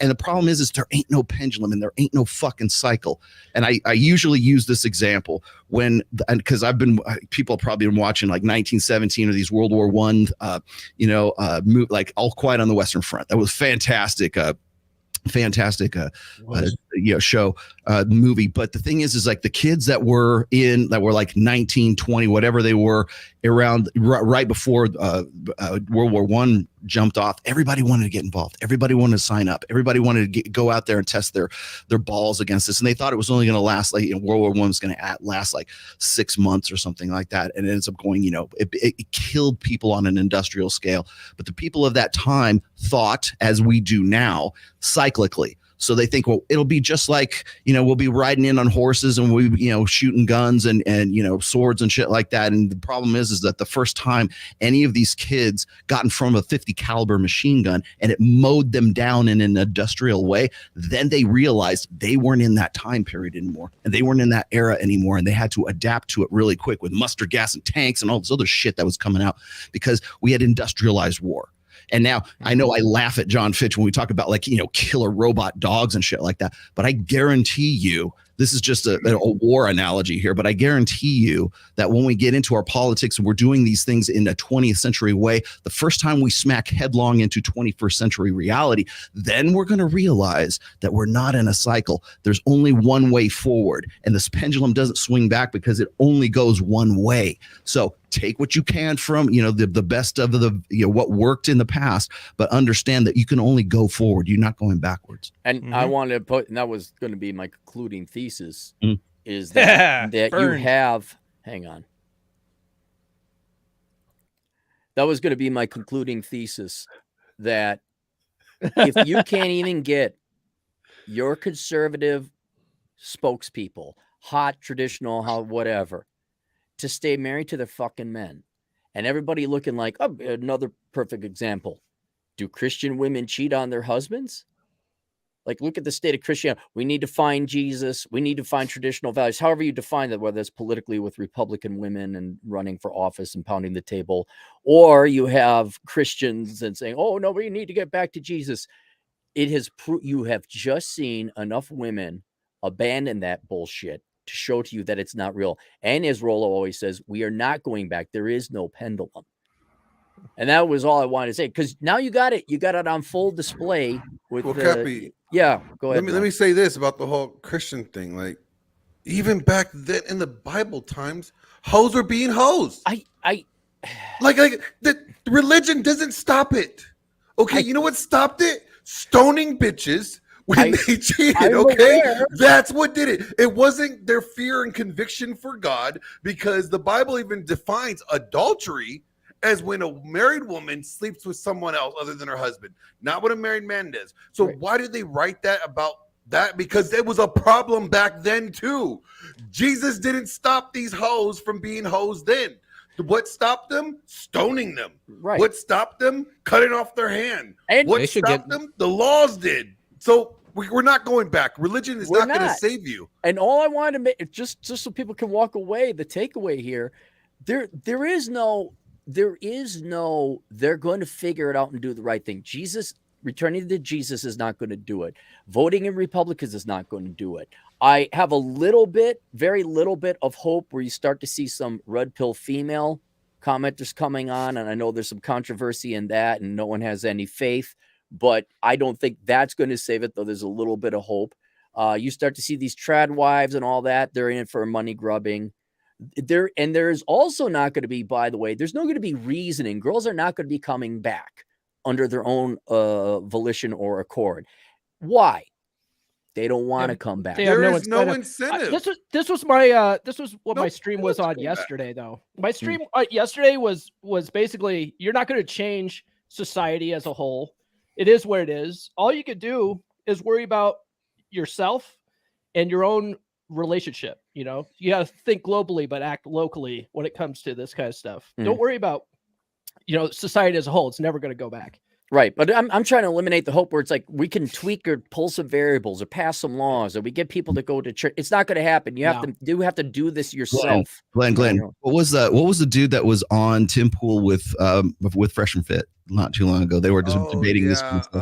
And the problem is there ain't no pendulum and there ain't no fucking cycle. And I usually use this example because people probably been watching like 1917 or these World War I, like All Quiet on the Western Front. That was fantastic. Show movie. But the thing is like the kids that were like 19, 20, whatever they were around right before World War I jumped off, everybody wanted to get involved. Everybody wanted to sign up. Everybody wanted to go out there and test their balls against this. And they thought it was only going to last World War I was going to last like 6 months or something like that. And it ends up going, it killed people on an industrial scale. But the people of that time thought, as we do now, cyclically. So they think, well, it'll be just like, we'll be riding in on horses and we, shooting guns and swords and shit like that. And the problem is that the first time any of these kids got in front of a 50 caliber machine gun and it mowed them down in an industrial way, then they realized they weren't in that time period anymore and they weren't in that era anymore. And they had to adapt to it really quick with mustard gas and tanks and all this other shit that was coming out because we had industrialized war. And now I know I laugh at John Fitch when we talk about killer robot dogs and shit like that. But I guarantee you, this is just a war analogy here, but I guarantee you that when we get into our politics and we're doing these things in a 20th century way, the first time we smack headlong into 21st century reality, then we're going to realize that we're not in a cycle. There's only one way forward, and this pendulum doesn't swing back because it only goes one way. So take what you can from, the best of what worked in the past, but understand that you can only go forward. You're not going backwards. And I wanted to and that was going to be my concluding thesis, is that you have, hang on. That was going to be my concluding thesis, that if you can't even get your conservative spokespeople, hot, traditional, whatever, to stay married to their fucking men, and everybody looking like, another perfect example. Do Christian women cheat on their husbands? Like, look at the state of Christianity. We need to find Jesus. We need to find traditional values. However you define that, whether it's politically with Republican women and running for office and pounding the table, or you have Christians and saying, oh, no, we need to get back to Jesus. It has you have just seen enough women abandon that bullshit to show to you that it's not real. And as Rollo always says, we are not going back. There is no pendulum. And that was all I wanted to say, because now you got it. You got it on full display with Cappy, yeah, go ahead. Let me say this about the whole Christian thing. Like, even back then in the Bible times, hoes were being hoes. Like the religion doesn't stop it. Okay, you know what stopped it? Stoning bitches when they cheated. Okay, that's what did it. It wasn't their fear and conviction for God, because the Bible even defines adultery as when a married woman sleeps with someone else other than her husband, not what a married man does. So why did they write that about that? Because it was a problem back then too. Jesus didn't stop these hoes from being hoes then. What stopped them? Stoning them. Right. What stopped them? Cutting off their hand. And what stopped them? The laws did. So we're not going back. Religion is not going to save you. And all I wanted to make, just so people can walk away, the takeaway here, there is no, they're going to figure it out and do the right thing. Returning to Jesus is not going to do it. Voting in Republicans is not going to do it. I have very little bit of hope where you start to see some red pill female commenters coming on. And I know there's some controversy in that and no one has any faith, but I don't think that's going to save it, though there's a little bit of hope. You start to see these trad wives and all that. They're in it for money grubbing. There's also not going to be, by the way, there's not going to be reasoning. Girls are not going to be coming back under their own volition or accord. Why? They don't want to come back. There is no incentive. This was what my stream was on yesterday, though. My stream yesterday was basically, you're not going to change society as a whole. It is where it is. All you could do is worry about yourself and your own relationship. You know, you got to think globally, but act locally when it comes to this kind of stuff. Don't worry about, you know, society as a whole. It's never going to go back. Right. But I'm trying to eliminate the hope where it's like we can tweak or pull some variables or pass some laws or we get people to go to church. It's not going to happen. You have to do this yourself. Glenn, what was the dude that was on Tim Pool with Fresh and Fit not too long ago? They were just debating this. Forget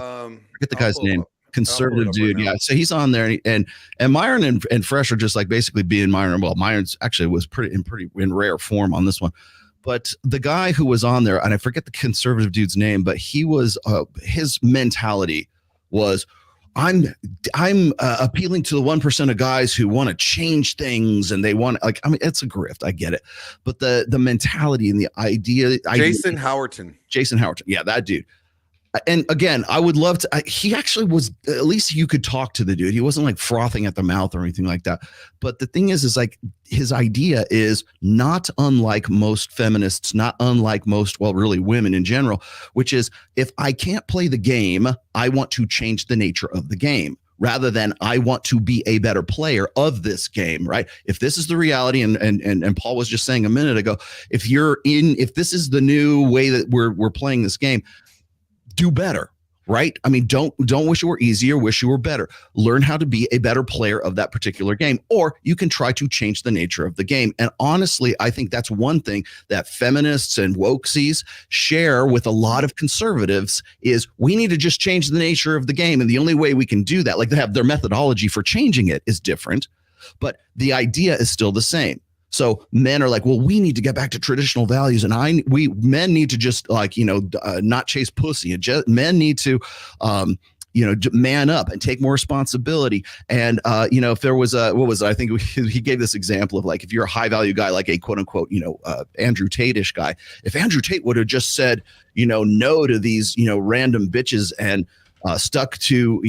the guy's name. Conservative dude. Yeah. So he's on there and Myron and Fresh are just like basically being Myron. Well, Myron's actually was pretty in rare form on this one. But the guy who was on there, and I forget the conservative dude's name, but he was his mentality was, I'm appealing to the 1% of guys who want to change things and they want, like, I mean, it's a grift. I get it, but the mentality and the idea. Jason Howerton. Yeah, that dude. And again, I would love to. He actually was, at least you could talk to the dude. He wasn't like frothing at the mouth or anything like that. But the thing is like his idea is not unlike most feminists, not unlike most, well, really women in general, which is if I can't play the game, I want to change the nature of the game rather than I want to be a better player of this game, right? If this is the reality, and Paul was just saying a minute ago, if this is the new way that we're playing this game, do better, right? I mean, don't wish it were easier, wish you were better. Learn how to be a better player of that particular game, or you can try to change the nature of the game. And honestly, I think that's one thing that feminists and wokesies share with a lot of conservatives is we need to just change the nature of the game. And the only way we can do that, like they have their methodology for changing it is different, but the idea is still the same. So men are like, well, we need to get back to traditional values, and men need to just not chase pussy, and men need to, man up and take more responsibility. And if there was I think he gave this example of like if you're a high value guy, like a quote unquote Andrew Tate-ish guy, if Andrew Tate would have just said no to these random bitches and stuck to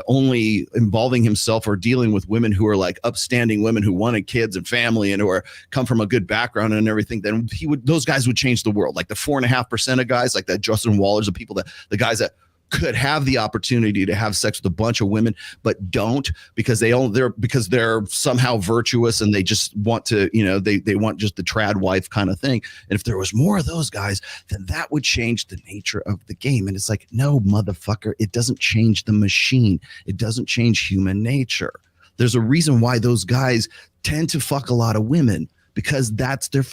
only involving himself or dealing with women who are like upstanding women who wanted kids and family and who are come from a good background and everything, then those guys would change the world. Like the 4.5% of guys, like that Justin Waller's, the guys that could have the opportunity to have sex with a bunch of women but don't because they're somehow virtuous and they just want to they want just the trad wife kind of thing. And if there was more of those guys, then that would change the nature of the game. And it's like, no, motherfucker, it doesn't change the machine. It doesn't change human nature. There's a reason why those guys tend to fuck a lot of women, because that's their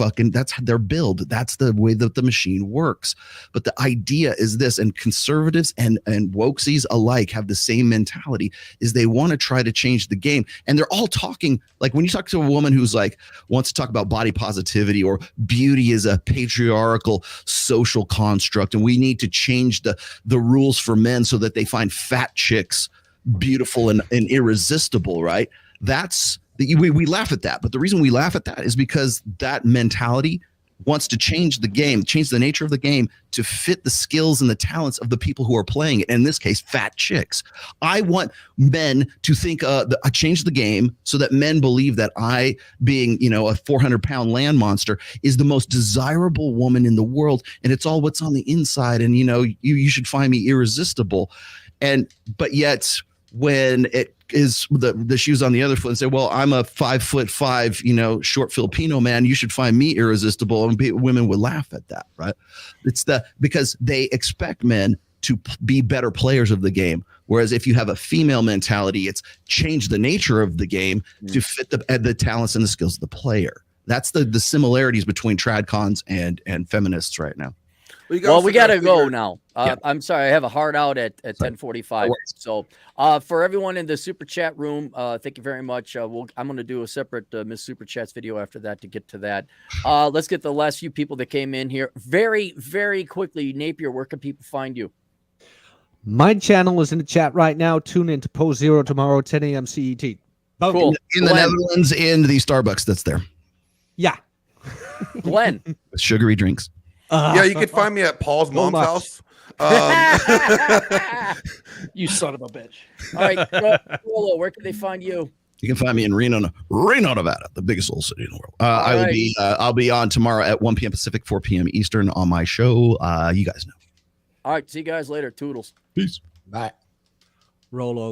build. That's the way that the machine works. But the idea is this, and conservatives and wokesies alike have the same mentality, is they want to try to change the game. And they're all talking, like when you talk to a woman who's like, wants to talk about body positivity or beauty is a patriarchal social construct, and we need to change the rules for men so that they find fat chicks beautiful and irresistible, right? We laugh at that, but the reason we laugh at that is because that mentality wants to change the game, change the nature of the game to fit the skills and the talents of the people who are playing it. In this case, fat chicks. I want men to think, I change the game so that men believe that I, being, a 400-pound land monster, is the most desirable woman in the world. And it's all what's on the inside. And, you should find me irresistible. But yet when it is the shoes on the other foot and say, well, I'm a 5'5", short Filipino man, you should find me irresistible. And women would laugh at that, right? Because they expect men to be better players of the game. Whereas if you have a female mentality, it's change the nature of the game to fit the talents and the skills of the player. That's the similarities between Tradcons and feminists right now. Well, we got to go now. I'm sorry. I have a hard out at 10:45. So for everyone in the super chat room, thank you very much. I'm going to do a separate Miss Super Chats video after that to get to that. Let's get the last few people that came in here very, very quickly. Napier, where can people find you? My channel is in the chat right now. Tune in to Post Zero tomorrow, 10 a.m. CET. Cool. In the Netherlands, in the Starbucks that's there. Yeah. Glenn. With sugary drinks. Yeah, you can find me at Paul's mom's house. You son of a bitch. All right, Rolo, where can they find you? You can find me in Reno, Nevada, the biggest old city in the world. I'll be on tomorrow at 1 p.m. Pacific, 4 p.m. Eastern on my show. You guys know. All right, see you guys later. Toodles. Peace. Bye. Rolo.